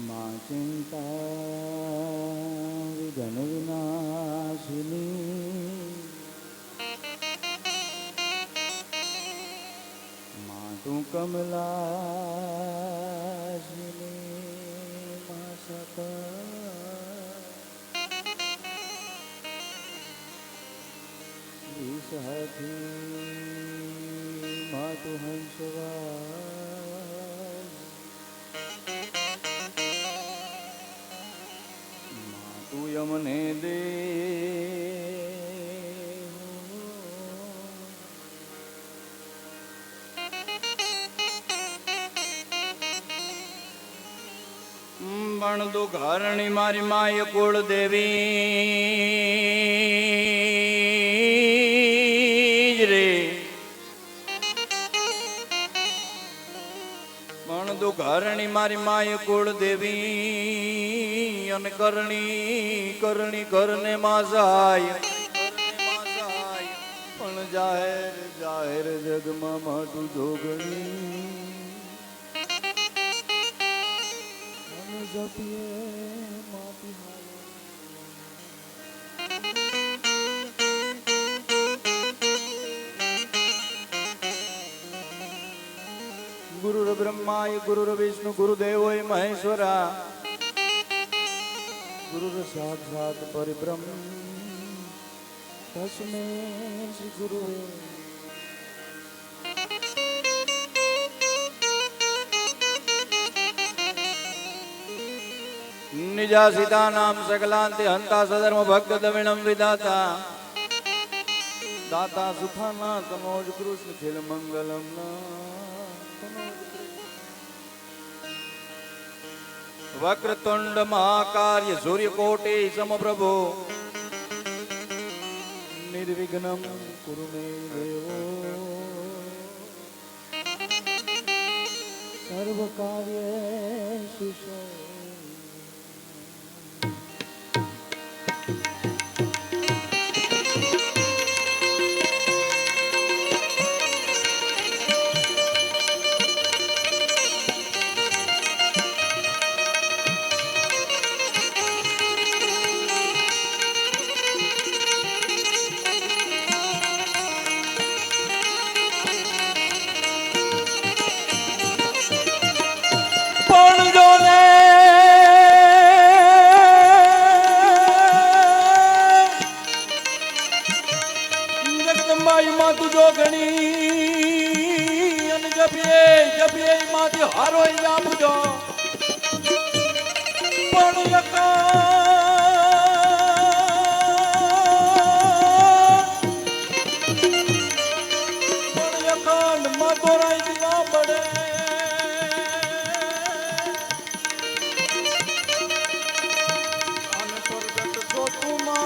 मा चिंता विघ्न विनाशिनी मातु कमलाशिनी मा सकल विषहती मातु हंसवा यमने दे बण दो घरणी मारी माय कुल देवी रे बण दो घरणी मारी माय कुल देवी अन करणी करणी करने माजाय पण जाहिर जाहिर जग में माटू जोगणी जपिए माटी गुरुर ब्रह्माय गुरुर विष्णु गुरुदेवोय महेश्वरा गुरुर साक्षात् परिब्रह्म तस्मै श्री गुरुवे निजा सीता नाम सकलांति हंता सधर्म भक्त दविणम विदाता दाता सुखाना तनोज कृष्ण खिल मंगलम वक्रतुंड महाकार्य सूर्यकोटि समप्रभो निर्विघ्नं कुरु मे देवो सर्वकार्येषु मातु जोगणी अन जपिए माती हारो जाबुजो पण यका पण यकांड मातोराई दिवा बड़े अन प्रगट जो तुमा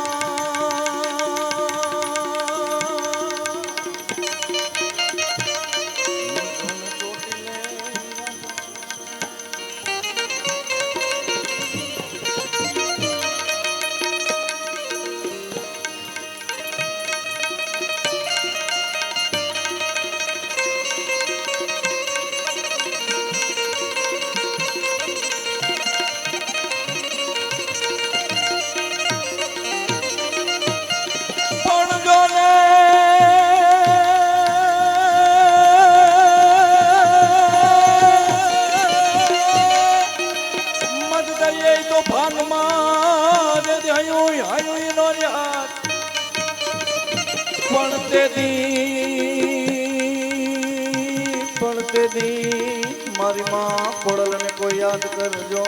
पढ़ते दी मारी माँ पढ़ल ने को याद कर जो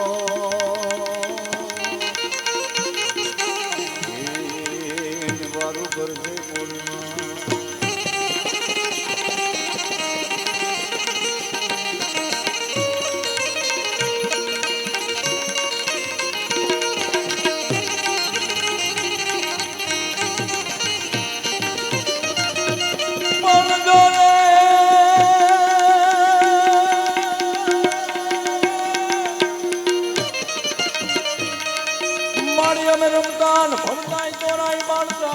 वारू कर दे में रमदान भमदाई तोराई बालसा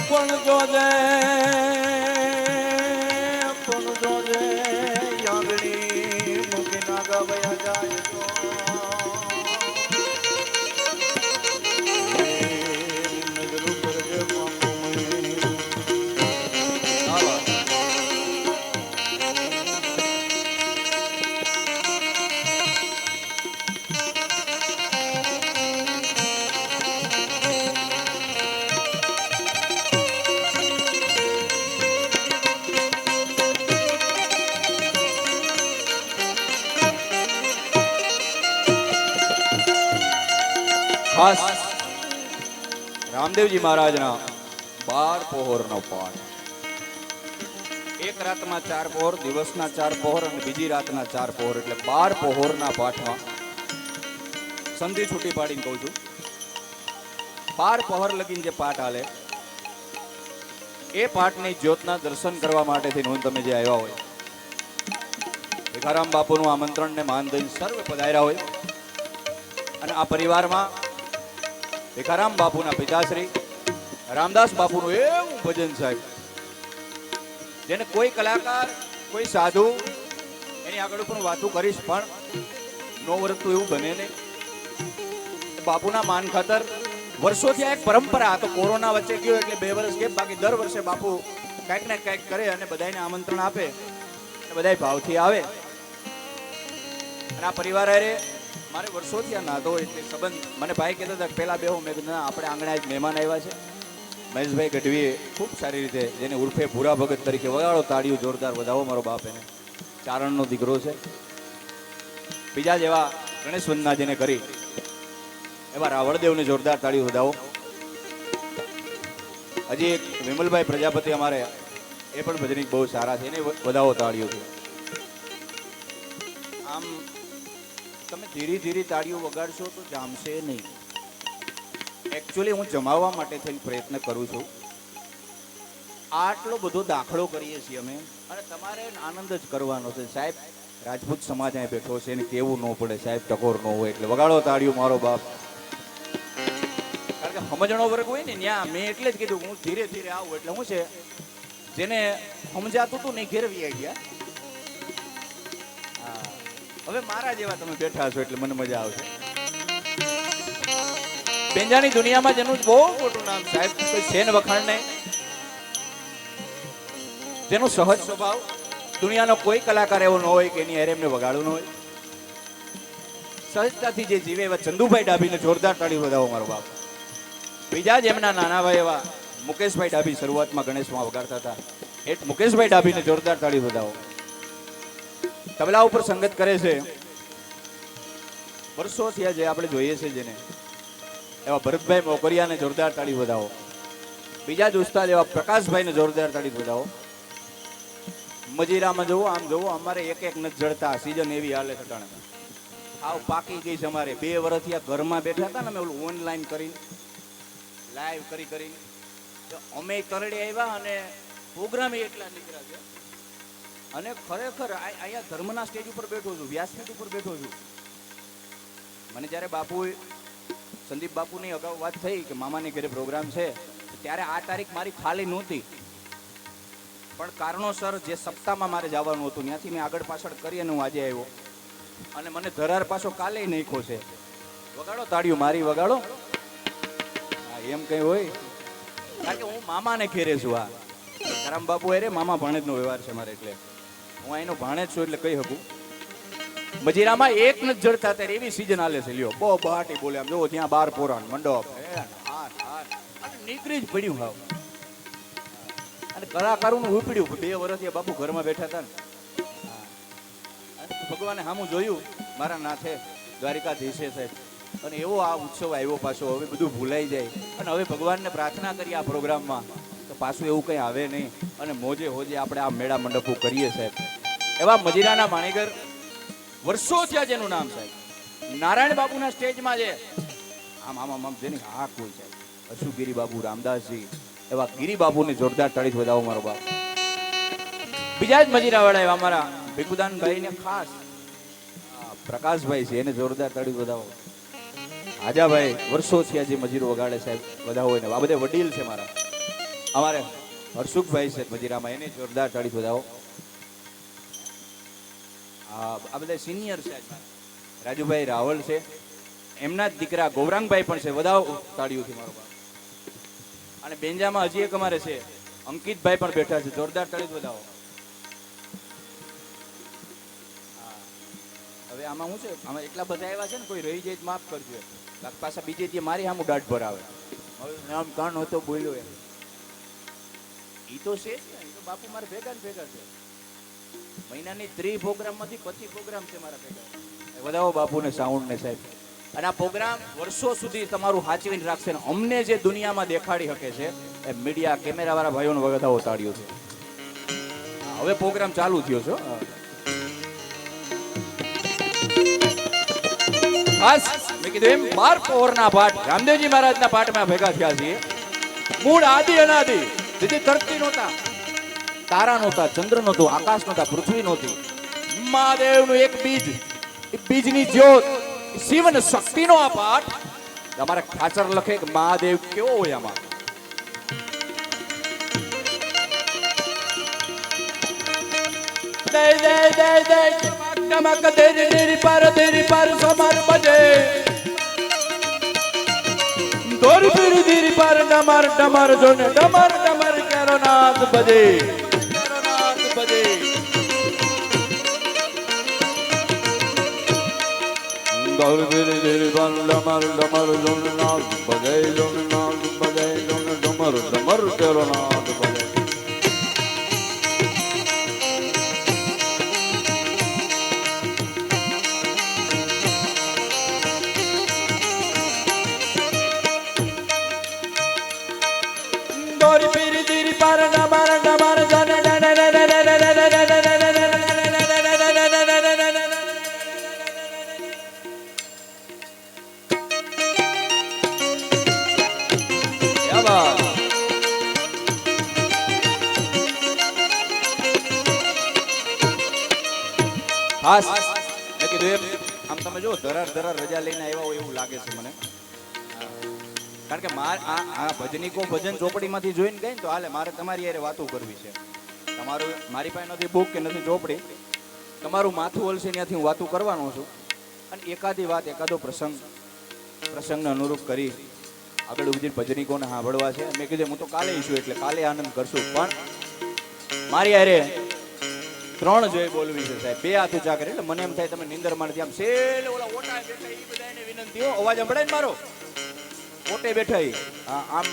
પણ જોજે યાગણી મૂકી ના ગવાયા જાય તો નજરો કરજે બાપુ મને. ખાસ રામદેવજી મહારાજના 12 પહોરનો પાઠ. એક રાતમાં 4 પહોર, દિવસના 4 પહોર અને બીજી રાતના 4 પહોર, એટલે 12 પહોરના પાઠમાં સંધિ છૂટી પાડીને કહું છું, 12 પહોર લગીને જે પાઠ હાલે એ પાઠની જ્યોતના દર્શન કરવા માટે થઈને હું તમે જે આવ્યા હોય, ભીખારામ બાપુનું આમંત્રણને માન દઈને સર્વે પધાર્યા હોય અને આ પરિવારમાં ભીખારામ બાપુના પિતાશ્રી રામદાસ બાપુનું એવું ભજન સાહેબ, જેને કોઈ કલાકાર કોઈ સાધુ એની આગળ પણ વાતું કરીશ પણ નો વર્તું એવું બને નહીં. બાપુના માન ખાતર વર્ષોથી આ એક પરંપરા, તો કોરોના વચ્ચે ગયો એટલે 2 વર્ષ ગેપ, બાકી દર વર્ષે બાપુ કંઈક ને કંઈક કરે અને બધાને આમંત્રણ આપે અને બધા ભાવથી આવે. અને આ પરિવાર અરે મારે વર્ષોથી આ નાતો એટલે સંબંધ. મને ભાઈ કહેતા હતા પહેલા બેહો, મેં કીધું ના, આપણે આંગણે જ મહેમાન આવ્યા છે. મહેશભાઈ ગઢવીએ ખૂબ સારી રીતે, જેને ઉર્ફે ભૂરા ભગત તરીકે વગાડો તાળીઓ જોરદાર વધાવો, મારો બાપ એને ચારણનો દીકરો છે. બીજા જેવા ગણેશ વંદના જેને કરી એવા રાવળદેવને જોરદાર તાળીઓ વધાવો. હજી એક વિમલભાઈ પ્રજાપતિ અમારે, એ પણ ભજનિક બહુ સારા છે, એને વધાવો તાળીઓથી. આમ તમે ધીરે ધીરે તાળીઓ વગાડશો તો જામશે નહીં. એકચ્યુઅલી હું જમાવવા માટે થઈને પ્રયત્ન કરું છું. આટલો બધો દાખલો કરીએ છીએ અમે, અને તમારે આનંદ જ કરવાનો છે સાહેબ. રાજપૂત સમાજ અહીં બેઠો છે, એને કેવું ન પડે સાહેબ, ટકોર ન હોય એટલે વગાડો તાળીઓ મારો બાપ. કારણ કે સમજણો વર્ગ હોય ને ત્યાં મેં એટલે જ કીધું હું ધીરે ધીરે આવું, એટલે હું છે જેને સમજાતું હતું નહીં ઘેરવી આવી ગયા. હવે મારા જેવા તમે બેઠા છો એટલે મને મજા આવશે. પેંજાની દુનિયામાં જેનું બહુ મોટું નામ સાહેબ, કોઈ છે ને વખાણ નહીં, જેનો સહજ સ્વભાવ, દુનિયાનો કોઈ કલાકાર એવો ન હોય કે એની હારે એમને વગાડવું ન હોય, સહજતાથી જે જીવે એવા ચંદુભાઈ ડાભીને જોરદાર તાળી વધાવો મારો બાપ. બીજા જ એમના નાના ભાઈ એવા મુકેશભાઈ ડાભી શરૂઆતમાં ગણેશમાં વગાડતા હતા, એ મુકેશભાઈ ડાભીને જોરદાર તાળી વધાવો. તબલા ઉપર સંગત કરે છે વર્ષોથી જે આપણે જોઈએ છે જેને, એવા ભરતભાઈ મોકરિયાને જોરદાર તાળી વધાવો. બીજા જ ઉસ્તાદ એવા પ્રકાશભાઈને જોરદાર તાળી વધાવો. મજીરામાં જવો, આમ જવો, અમારે એક એક નથી જડતા, સીઝન એવી હાલે છે. આવ પાકી ગઈ છે અમારે. 2 વર્ષથી આ ઘરમાં બેઠા હતા ને, અમે ઓલું ઓનલાઈન કરીને લાઈવ કરી અમે કરડે આવ્યા અને પ્રોગ્રામ એટલા નીકળ્યા છે. અને ખરેખર અહીંયા ધર્મના સ્ટેજ ઉપર બેઠો છું, વ્યાસપીઠ ઉપર બેઠો છું. મને જ્યારે બાપુ સંદીપ બાપુની અગાઉ વાત થઈ કે મામાની ઘરે પ્રોગ્રામ છે, ત્યારે આ તારીખ મારી ખાલી નહોતી, પણ કારણોસર જે સપ્તાહમાં મારે જવાનું હતું ત્યાંથી મેં આગળ પાછળ કરી અને હું આજે આવ્યો. અને મને ધરાર પાછો કાલે નાખ્યો છે. વગાડો તાળીઓ મારી, વગાડો. હા એમ કઈ હોય, કારણ કે હું મામાને ઘેરે છું. આ રામ બાપુ અરે મામા ભાણેજનો વ્યવહાર છે મારે, એટલે હું અહીંનો ભાણેજ છું એટલે કહી શકું. મજીરામાં એક ન જડતા ત્યારે એવી સીઝન હાલે છે. લ્યો બહુ બહાટી બોલે, આમ જો ત્યાં 12 પોરાણ મંડપ નીકળી જ પડ્યું હાવ. અને કલાકારોનું ઉપડ્યું. 2 વર્ષથી બાપુ ઘરમાં બેઠા હતા ને, ભગવાને સામું જોયું મારા નાથે દ્વારિકાધીશે સાહેબ, અને એવો આ ઉત્સવ આવ્યો પાછો. હવે બધું ભૂલાઈ જાય અને હવે ભગવાનને પ્રાર્થના કરી આ પ્રોગ્રામમાં તો પાછું એવું કંઈ આવે નહીં, અને મોજે હોજે આપણે આ મેળા મંડપો કરીએ સાહેબ. એવા મજીરાના માણીગર વર્ષો થયા જેનું નામ સાહેબ, નારાયણ બાબુના સ્ટેજમાં છે આમ આમ આમ જેની હાક હોય સાહેબ, અશુગીરી બાબુ, રામદાસજી, એવા ગીરી બાબુને જોરદાર તાળી વધાવો મારો બાપ. બીજા જ મજીરા વાળા એવા અમારા ભીખુદાનભાઈ ને ખાસ પ્રકાશભાઈ છે, એને જોરદાર તાળી વધાવો. હાજાભાઈ વર્ષો થયા જે મજીરો વગાડે સાહેબ, વધાવો એને. આ બધા વડીલ છે મારા. અમારે હરસુખભાઈ છે મજીરામાં, એને જોરદાર તાળી બજાવો. આ બધા સિનિયર છે આજના. રાજુભાઈ રાવલ છે, એમના જ દીકરા ગૌરાંગભાઈ પણ છે, વધાવો તાળીઓથી મારો બાપ. અને બેંજામાં હજી એક અમારે છે અંકિતભાઈ પણ બેઠા છે, જોરદાર તાળી બજાવો. હવે આમાં શું છે, આમાં એટલા બધા એવા છે ને, કોઈ રહી જાય તો માફ કરજો. પાછા બીજે જે મારી સામું દાઢ ભરાવે, હવે આમ કાન હતો બોલ્યો એમ. ઈ તો છે જ ને, ઈ તો બાપુ મારે ભેગા ને ભેગા છે. મહિનાની 30 પ્રોગ્રામમાંથી 25 પ્રોગ્રામ છે મારા ભેગા. વધાવો બાપુને સાઉન્ડ ને સાહેબ. અને આ પ્રોગ્રામ વર્ષો સુધી તમારું સાચવીને રાખશે ને અમને જે દુનિયામાં દેખાડી શકે છે એ મીડિયા કેમેરા વાળા ભાઈઓને વધાવો તાળ્યો છે. હવે પ્રોગ્રામ ચાલુ થયો છે. ખાસ મેં કીધું એમ 12 પહોરના પાઠ રામદેવજી મહારાજના પાઠમાં ભેગા થયા છીએ. મૂળ આદિ અનાદિ, જેથી ધરતી નહોતા, તારા નહોતા, ચંદ્ર નહોતું, આકાશ નહોતા, પૃથ્વી નહોતી. મહાદેવનું એક બીજ, એ બીજની જ્યોત, શિવન શક્તિનો આ પાઠ. તમારે ખાચર લખે કે મહાદેવ કેવો હોય આમાં. દે દે દે દે નમક તેરી પર સમર બજે, દોર પીરી ધીરી પર ડમર ડમર જોને ડમર ડમર કેરો નાદ બજે, કેરો નાદ બજે. દોર પીરી ધીરી પર ડમર ડમર જોને નાદ બજે, જોને નાદ બજે, જોને ડમર ડમર કેરો નાદ બજે. દોરી પીરી ધીરી પર ડમર ડમર જોને ખાસ મેં કીધું એમ આમ તમે જો ધરાર રજા લઈને આવ્યા હોય એવું લાગે છે મને. કારણ કે આ ભજનીકો ભજન ચોપડીમાંથી જોઈને ગઈ ને તો હાલે, મારે તમારી યારે વાતો કરવી છે. તમારું મારી પાસે નથી બુક કે નથી ચોપડી, તમારું માથું હલશે ત્યાંથી હું વાતો કરવાનો છું. અને એકાદી વાત, એકાદો પ્રસંગને અનુરૂપ કરી આગળ ઉભી ભજનીકોને સાંભળવા છે. મેં કીધું હું તો કાલે ઈશું એટલે કાલે આનંદ કરશું, પણ મારી યારે 3 જોઈ બોલવી છે સાહેબ. 2 હાથ ઊંચા કરે એટલે મને એમ થાય તમે નિંદર માંથી આમ સેલ ઓલા ઓટા બેઠા એ બધાને વિનંતી હો, અવાજ સંભળાય ને મારો, ઓટે બેઠા આમ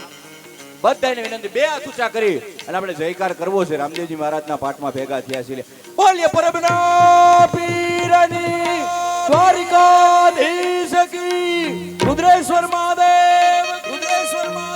બધાને વિનંતી 2 હાથ ઊંચા કરી અને આપણે જયકાર કરવો છે. રામદેવજી મહારાજના પાઠમાં ભેગા થયા છીએ. બોલીએ પરમના પીરની દ્વારિકાધીશ કી, રુદ્રેશ્વર મહાદેવ, રુદ્રેશ્વર મહાદેવ.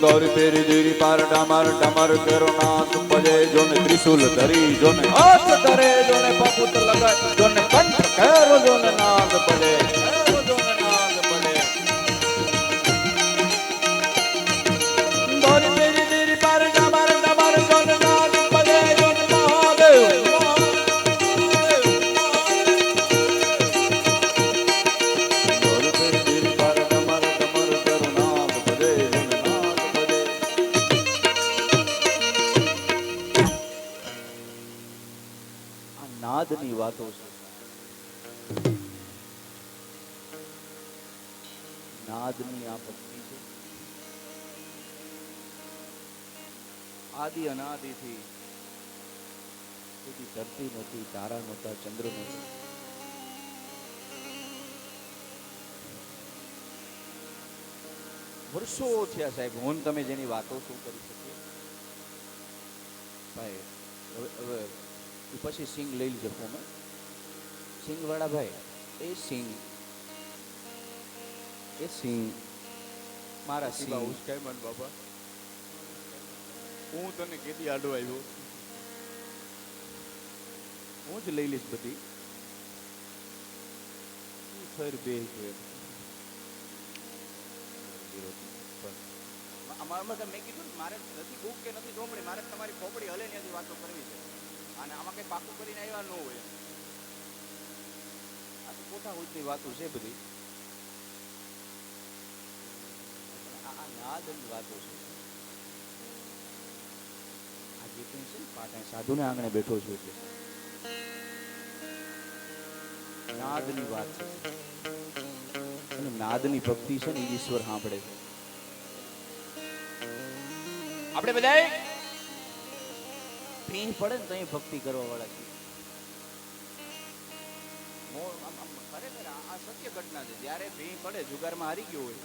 દોરી પેરી ધીરી પાર ડમર ડમર કેરો નાદ બજે, જોને ત્રિશુલ ધરી, જોને હાથ ધરે, જોને પપુત લગાય, જોને કંઠ કેરો, જોને નાદ બજે, કેરો જોને નાદ બજે. દોરી પેરી ધીરી પાર ડમર ડમર જોને નાદ બજે, જોને મહાદેવ. નાદની વાતો છે, નાદની આ ભક્તિ છે. આદિ અનાદિથી સુધી ધરતી નહોતી, તારા નહોતા, ચંદ્ર નહોતો. વર્ષો થયા સાહેબ, હું તમે જેની વાતો શું કરી શકીએ ભાઈ. હવે પછી સિંગ લઈ લીધો ફોમે, સિંગ વાળા ભાઈ, એ સિંગ મારા સિંગ ઉસ્કાઈ મન બાબા. હું તને કેદી આડો આવ્યો, હું જ લઈ લઈશ બધી. તું થર બે અમારામાં મેં કીધું ને, મારે નથી ભૂખ કે નથી ચોપડી, મારે તમારી ખોપડી હલે ત્યાંથી વાતો કરવી છે. અને આમાં કઈ પાકું કરીને આવ્યા ન હોય. આ તો કોઠા ઉચની વાતો છે બધી. આ નાદની વાતો છે. આ જે કંઈ છે ને પાટા સાધુને આંગણે બેઠો છું એટલે નાદની વાત છે. અને નાદની ભક્તિ છે ને ઈશ્વર સાંભળે છે. આપણે બધા ભીં પડે ને તો ભક્તિ કરવા વાળા છીએ. ખરેખર આ સત્ય ઘટના છે. જ્યારે ભીં પડે, જુગારમાં હારી ગયો હોય,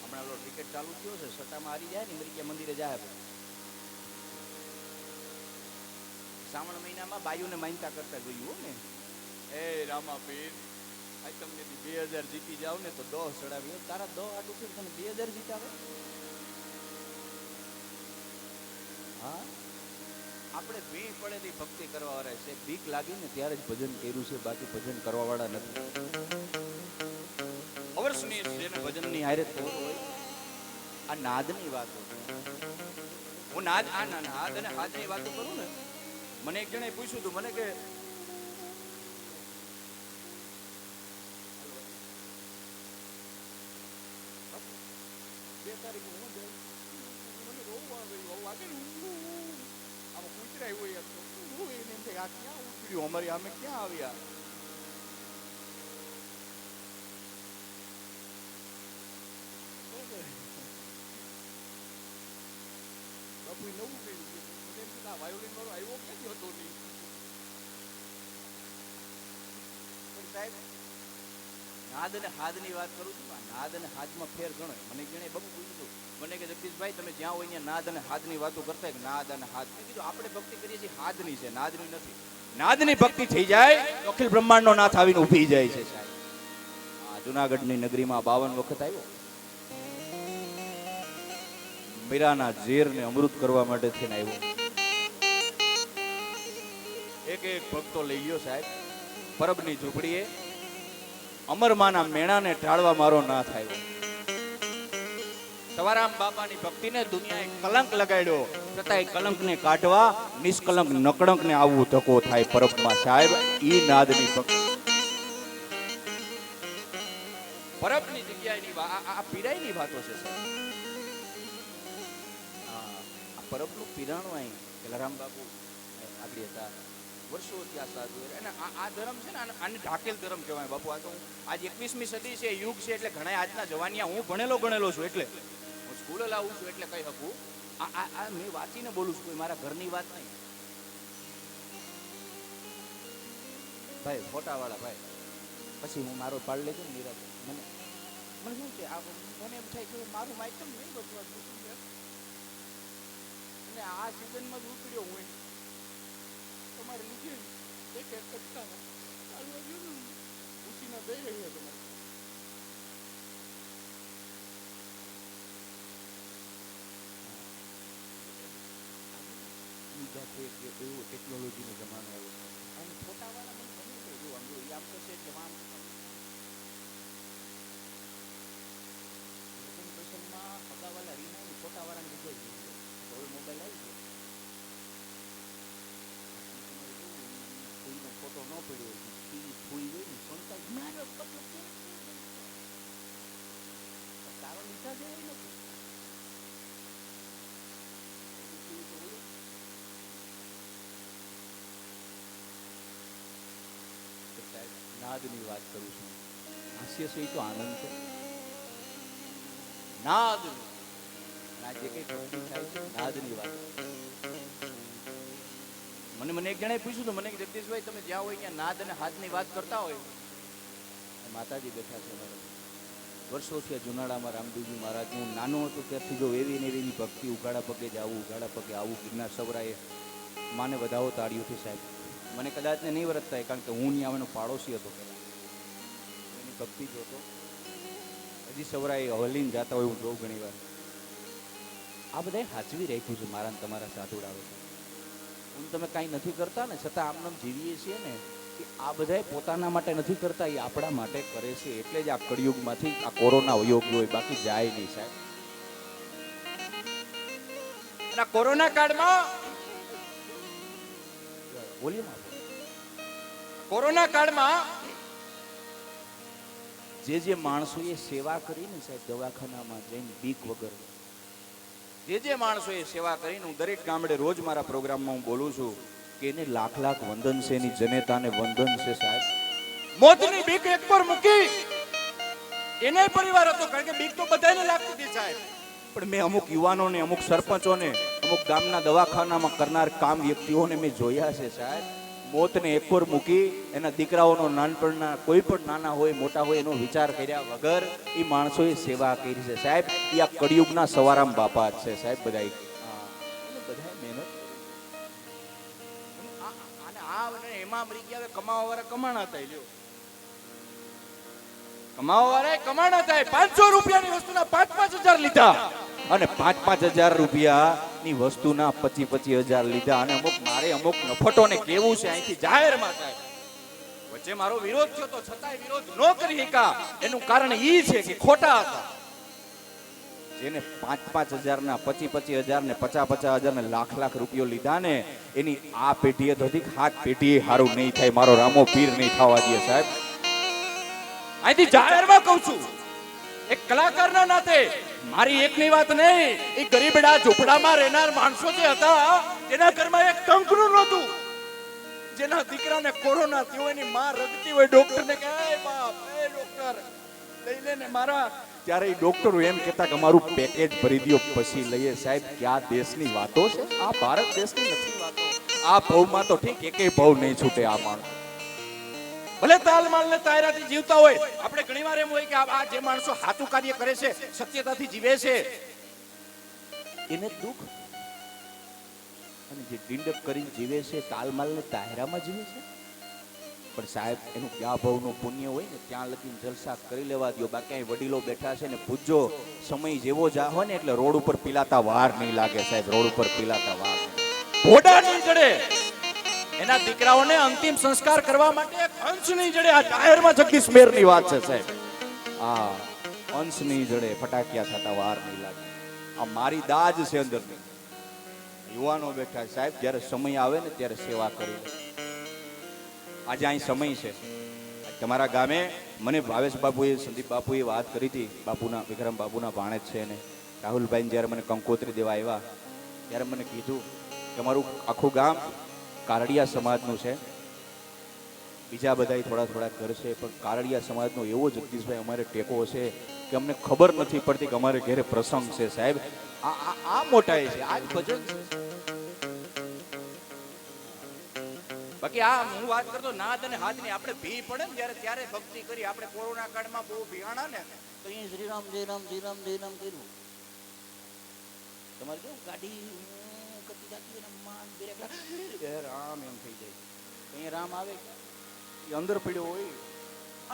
હમણાં ઓલો ક્રિકેટ ચાલુ થયો છે, સટ્ટામાં હારી જાય ને અમેરિકા મંદિરે જાય. શ્રાવણ મહિનામાં બાયુને માનતા કરતા જોયું ને, એ રામા પીર આ તમને 2000 જીતી જાવ ને તો 10 ચડાવી. તારા 10 આટું છે તમે 2000 જીતાવે? હા, આપણે ભીં પડેલી ભક્તિ કરવા વાળા છે. બીક લાગી ને ત્યારે જ ભજન કર્યું છે, બાકી ભજન કરવા વાળા નથી. અવર્ષની જેને ભજનની હારે તો હોય. આ નાદની વાતો, હું નાદ અને હાથની વાતો કરું ને. મને એક જણે પૂછ્યું હતું, મને કે 2 તારીખે હું જાય, મને રોવું આવે, વાગે ને આમાં કૂતરા હોય તો હું એને એમ થાય, આ ક્યાં ઉતર્યું અમારી અમે ક્યાં આવ્યા. બાપુ નવું કર્યું, મને એમ કીધું આ વાયોલિન વાળો આવ્યો ક્યાંથી હતો નહીં. પણ સાહેબ, નાદ અને હાથની વાત કરું છું. નાદ અને હાથમાં ફેર ગણો. મને જેને બહુ પૂછ્યું, મને કે જગદીશભાઈ તમે જ્યાં હોય ત્યાં નાદ અને હાથની વાતો કરતા, નાદ અને હાથ. મેં કીધું આપણે ભક્તિ કરીએ છીએ હાથની છે, નાદની નથી. નાદની ભક્તિ થઈ જાય તો અખિલ બ્રહ્માંડનો નાથ આવીને ઊભી જાય છે સાહેબ. આ જુનાગઢની નગરીમાં 52 વખત આવ્યો. મીરાના ઝેરને અમૃત કરવા માટે થઈને આવ્યો. એક ભક્તો લઈ ગયો સાહેબ પરબની ઝૂંપડીએ. અમરમાના મેણાને ટાળવા મારો ના થાય. સવારામ બાપાની ભક્તિને દુનિયાએ કલંક લગાડ્યો, છતાં એ કલંકને કાઢવા નિષ્કલંક નકળંકને આવવું ધક્કો થાય પરબમાં સાહેબ. ઈ નાદની ભક્તિ પરબની જગ્યાએની આ પીરાઈની વાતો છે સાહેબ. આ પરબનું પીરાણું અહીં જલારામ બાપુ આગળ હતા, વર્ષો ત્યાં સાધુ. અને આ ધર્મ છે ને, આને ઢાકેલ ધર્મ કહેવાય બાપુ. આ તો આજ 21મી સદી છે, યુગ છે, એટલે ઘણા આજના જવાનિયા. હું ગણેલો છું, એટલે હું સ્કૂલે લાવું છું એટલે કહી શકું. આ મેં વાંચીને બોલું છું, કોઈ મારા ઘરની વાત નહીં ભાઈ. ફોટાવાળા ભાઈ પછી હું મારો પાડ લેજો ને નિરાશ. મને શું છે, મને એમ થાય કે મારું માઇકમ નહીં બચવા. અને આ સિઝનમાં જ ઉતર્યો હું તમારે લીધે એક કટકા ઉસીના દઈ રહી છે તમારે. એવું ટેકનોલોજીનો જમાનો આવ્યો છે. અને ફોટાવાળા મને ગમે તે જો આમ એ આમ કરશે એટલે આમ પ્રેઝન્ટેશનમાં હગાવાલા રીના ફોટાવાળાને લીધે જ હવે મોબાઈલ આવી ગયો. ફૂઈનો ફોટો ન પડ્યો ફૂઈ હોય ને સંતાઈ મારો કપડો તારો લીધા જેવો નથી. નાદની વાત કરું છું. હાસ્ય છે એ તો આનંદ છે. નાદ આ જે કઈ ભક્તિ થાય છે નાદની વાત. મને એક જણાએ પૂછ્યું હતું, મને જગદીશભાઈ તમે જ્યાં હોય ત્યાં નાદ અને હાથની વાત કરતા હોય. માતાજી બેઠા છે મારા વર્ષોથી જુનાળામાં રામદેવજી મહારાજ. હું નાનો હતો ત્યારથી જો એવી ને એવી ભક્તિ, ઉઘાડા પગે જાવું, ઉઘાડા પગે આવું. ગિરનાર સવરાએ માને વધાવો તાળીઓથી સાહેબ. મને કદાચ ને નહીં વરત થાય, કારણ કે હું ત્યાં આવાનો પાડોશી હતો પહેલા. એની ભક્તિ જોતો હજી સવરાએ હલીને જતા હોય હું જોઉં ઘણી વાર. આ બધાએ હાચવી રાખ્યું છે મારા ને તમારા સાધુડાઓ. હું તમે કાંઈ નથી કરતા ને છતાં આમને જીવીએ છીએ ને કે આ બધાએ પોતાના માટે નથી કરતા, એ આપણા માટે કરે છે. એટલે જ આ કળિયુગમાંથી આ કોરોના વયો ગયો હોય, બાકી જાય નહીં સાહેબ. અને કોરોના કાળમાં બોલીએ માં કોરોના કાળમાં જે માણસોએ સેવા કરીને સાહેબ દવાખાનામાં જઈને બીક વગર, જે માણસોએ સેવા કરીને, હું દરેક ગામડે રોજ મારા પ્રોગ્રામમાં હું બોલું છું કે એને લાખ લાખ વંદન છે, એની જનેતાને વંદન છે સાહેબ. મોતની બીક એક પર મૂકી એને પરિવાર હતો, કારણ કે બીક તો બધાને લાગતી હતી સાહેબ. પણ મેં અમુક યુવાનોને, અમુક સરપંચોને, અમુક ગામના દવાખાનામાં કરનાર કામ વ્યક્તિઓને મેં જોયા છે સાહેબ. મોતને એકવાર મૂકી એના દીકરાઓનો નાનપણના કોઈ પણ નાના હોય મોટા હોય એનો વિચાર કર્યા વગર એ માણસોએ સેવા કરી છે સાહેબ. એ આ કળિયુગના સવારામ બાપા જ છે સાહેબ. બધા મહેનત અને આ એમાં મરી ગયા. કમાવા વાળા કમાણા હતા, લ્યો કમાવા વાળા કમાણા થાય. 500 રૂપિયાની વસ્તુના 5,000 લીધા અને 5,000 રૂપિયાની વસ્તુના 25,000 લીધા. અને અમુક નફટોને કેવું છે અહીંથી જાહેરમાં સાહેબ. વચ્ચે મારો વિરોધ થયો તો છતાંય વિરોધ ન કરી શકા. એનું કારણ ઈ છે કે ખોટા હતા. જેને 5,000 ના 25,000 ને 50,000 ને લાખ રૂપિયો લીધા ને એની આ પેઢીએ તો હજી હાથ પેઢીએ હારું નહીં થાય. મારો રામો પીર નહીં થવા દે સાહેબ. અહીંથી જાહેરમાં કહું છું, એક કલાકારના નાતે મારી એકની વાત નહીં, એ ગરીબડા ઝૂંપડામાં રહેનાર માણસો જે હતા એના ઘરમાં એક કંકનું નહોતું. જેના દીકરાને કોરોના થયો, એની માં રડતી હોય, ડોક્ટરને કહે બાપ એ ડોક્ટર લઈ લે ને મારા. ત્યારે એ ડોક્ટરો એમ કહેતા કે અમારું પેકેજ ભરી દો પછી લઈએ સાહેબ. ક્યાં દેશની વાતો છે આ? ભારત દેશની નથી વાતો. આ ભવમાં તો ઠીક એકેય ભવ નહીં છૂટે આ માણસ. ભલે તાલમાલ ને તાયરાથી જીવતા હોય. આપણે ઘણીવાર એમ હોય કે આ જે માણસો સાચું કાર્ય કરે છે, સત્યતાથી જીવે છે, એને દુઃખ. અને જે ડિંડક કરીને જીવે છે, તાલમાલ ને તાયરામાં જીવે છે, પણ સાહેબ એનું ક્યાં ભાવનું પુણ્ય હોય ને ત્યાં લગીને જલસા કરી લેવા દો. બાકી અહીં વડીલો બેઠા છે ને પૂછજો, સમય જેવો જા હોય ને એટલે રોડ ઉપર પીલાતા વાર નહીં લાગે સાહેબ. રોડ ઉપર પીલાતા વાર ઘોડા નહીં જડે. એના દીકરાઓને અંતિમ સંસ્કાર કરવા માટે એક અંશ નહીં જડે. આ જાહેરમાં જગદીશ મેરની વાત છે સાહેબ. આ અંશ નહીં જડે, ફટાકિયા થતા વાર નહીં લાગે. આ મારી દાજ છે અંદરની. યુવાનો બેઠા સાહેબ, જ્યારે સમય આવે ને ત્યારે સેવા કરી. આજે અહીં સમય છે. તમારા ગામે મને ભાવેશ બાપુએ, સંદીપ બાપુએ વાત કરી હતી. બાપુના વિક્રમ બાપુના ભાણેજ છે ને રાહુલભાઈ જ્યારે મને કંકોત્રી દેવા આવ્યા ત્યારે મને કીધું કે અમારું આખું ગામ કારડિયા સમાજનું છે. બીજા બધા થોડા ઘર છે, પણ કારડિયા સમાજનો એવો જગદીશભાઈ અમારે ટેકો છે કે અમને ખબર નથી પડતી કે અમારે ઘરે પ્રસંગ છે સાહેબ. આ મોટાઈ છે, આ જ ભજન છે. બાકી આ હું વાત કરતો નાદ અને હાથની આપણે ભી પડે ને ત્યારે ભક્તિ કરી. આપણે કોરોના કાળમાં બહુ ભિયાણા ને તો અહીં શ્રીરામ જય રામ જય રામ જય રામ કર્યું. તમારે કેવું ગાડી કરતી જાતી અને માન બિરેકલા રામ એમ થઈ જાય. અહીંયા રામ આવે એ અંદર પડ્યો હોય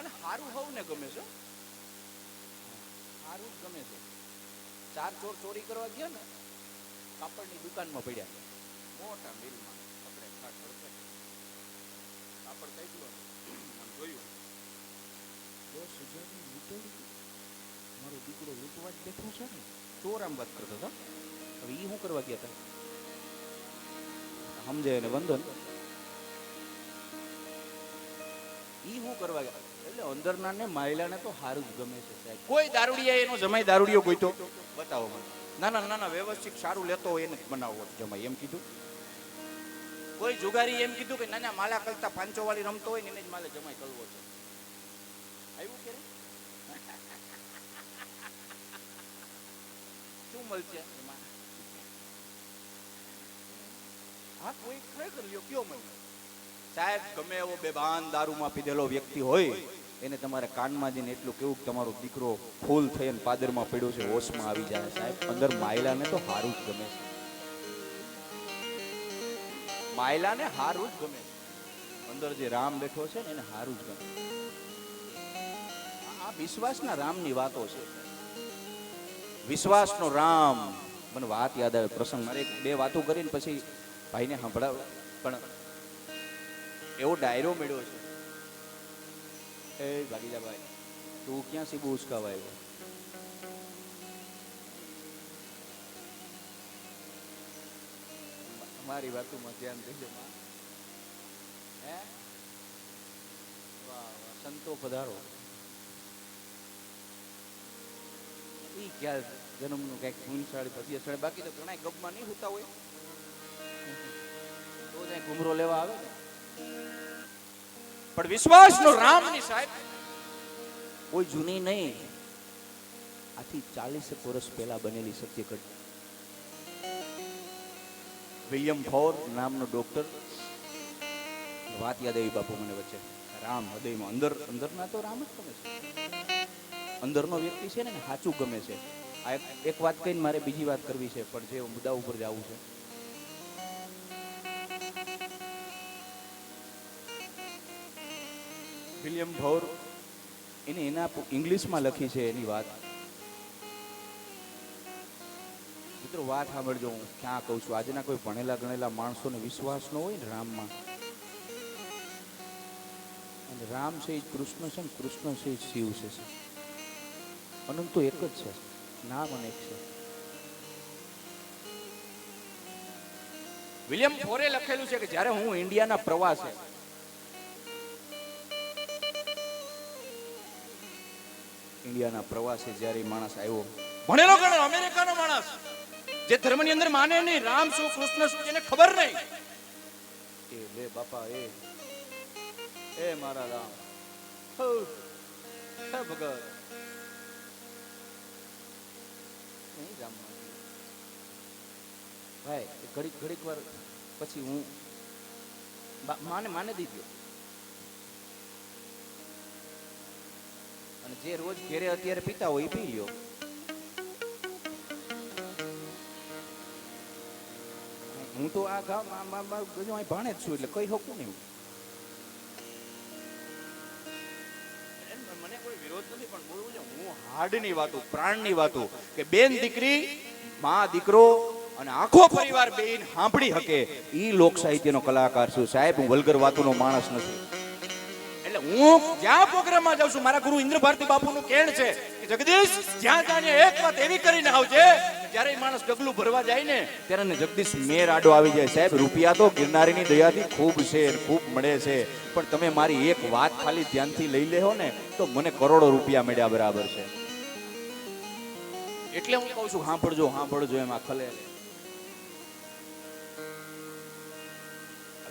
અને હારું હોવ ને ગમે છે. હારું જ ગમે છે. 4 ચોર ચોરી કરવા ગયા ને કાપડની દુકાનમાં પડ્યા, મોટા મિલમાં આપણે કાપડ કઈ જોયું 10,000 ની લૂંટાઈ. મારો દીકરો લૂંટવા જ બેઠો છે ને. ચોર આમ વાત કરતો હતો. હવે ઈ શું કરવા ગયા હતા સમજે અને વંદન. ઈ શું કરવા ગયા? એટલે અંદરના ને માયલાને તો સારું જ ગમે છે સાહેબ. કોઈ દારૂડિયા એનો જમાઈ દારૂડિયો ગોઈતો બતાવો મને. ના વ્યવસ્થિત સારું લેતો હોય એને બનાવવો જમાઈ એમ કીધું. કોઈ જુગારી એમ કીધું કે નાના માલા કરતા પાંચો વાળી રમતો હોય ને એને જ માલે જમાઈ કરવો છે. આવ્યું કે શું મળશે એમાં? હા કોઈ ખરેખર લ્યો કયો મળે સાહેબ. ગમે એવો બેભાન દારૂમાં પીધેલો વ્યક્તિ હોય એને તમારે કાનમાં જઈને એટલું કેવું કે તમારો દીકરો ફૂલ થઈને પાદરમાં પડ્યો છે, હોશમાં આવી જાય સાહેબ. અંદર માયલાને તો હારું જ ગમે છે. માયલાને હારું જ ગમે છે. અંદર જે રામ બેઠો છે ને એને હારું જ ગમે. આ વિશ્વાસના રામની વાતો છે. વિશ્વાસનો રામ, મને વાત યાદ આવે પ્રસંગ, મારે એક બે વાતો કરીને પછી ભાઈને સંભળાવ, પણ એવો ડાયરો મળ્યો છે. એ ભાગીજાભાઈ, તું ક્યાં સીબુ ઉસકાવા આવ્યો? મારી વાતોમાં ધ્યાન દેજો માં. હે વાહ વાહ, સંતો પધારો. ઈ ક્યાં જન્મનું કઈક ખૂનસાળી પદ્યસાળી, બાકી તો ઘણા ગપમાં નહીં હોતા હોય તો જ ઘુમરો લેવા આવે ને. પણ વિશ્વાસનો રામની સાહેબ કોઈ જૂની નહીં, આથી 40 વર્ષ પહેલા બનેલી સત્ય ઘટના. વિલિયમ ફોર નામનો ડોક્ટર, વાત યાદ આવી બાપુ મને વચ્ચે, રામ હૃદયમાં અંદર અંદરના તો રામ જ ગમે છે, અંદરનો વ્યક્તિ છે ને સાચું ગમે છે. આ એક વાત કહીને મારે બીજી વાત કરવી છે, પણ જે મુદ્દા ઉપર જવું છે. વિલિયમ ફોર એને એના ઇંગ્લિશમાં લખી છે એની વાત. મિત્રો વાત સાંભળજો, હું ક્યાં કહું છું, આજના કોઈ ભણેલા ગણેલા માણસોને વિશ્વાસ ન હોય ને રામમાં, અને રામ છે એ કૃષ્ણ છે ને કૃષ્ણ છે એ શિવ છે. અનંત તો એક જ છે, નામ અનેક છે. વિલિયમ ફોરે લખેલું છે કે જ્યારે હું ઇન્ડિયાના પ્રવાસે જ્યારે માણસ આવ્યો, ભણેલો ગણેલો અમેરિકાનો માણસ, જે ધર્મની અંદર માને નહીં, રામ શું કૃષ્ણ શું એને ખબર નહીં, એ લે બાપા, એ મારા રામ, હે ભગત નહીં રામમાં ભાઈ. ઘડીક વાર પછી હું માને દીધો, અને જે રોજ ઘેરે અત્યારે પીતા હોય એ પી લ્યો. હું તો આ ગામ ભાણે જ છું, એટલે કઈ શકું નહીં. મને કોઈ વિરોધ નથી, પણ બોલવું છે હું હાર્ડની વાતો, પ્રાણની વાતો, કે બેન દીકરી, માં દીકરો અને આખો પરિવાર બેન સાંભળી શકે, ઈ લોક સાહિત્યનો કલાકાર છું સાહેબ. હું વલ્ગર વાતોનો માણસ નથી. એટલે હું જ્યાં પ્રોગ્રામમાં જાઉં છું, મારા ગુરુ ઇન્દ્ર ભારતી બાપુનું કહેણ છે કે જગદીશ, જ્યાં જાને એક વાત એવી કરીને આવજે, જ્યારે એ માણસ ડગલું ભરવા જાય ને ત્યારે જગદીશ મેર આડો આવી જાય. સાહેબ રૂપિયા તો ગિરનારીની દયાથી ખૂબ છે, ખૂબ મળે છે, પણ તમે મારી એક વાત ખાલી ધ્યાનથી લઈ લેહો ને તો મને કરોડો રૂપિયા મળ્યા બરાબર છે. એટલે હું કહું છું સાંભળજો એમાં ખલે.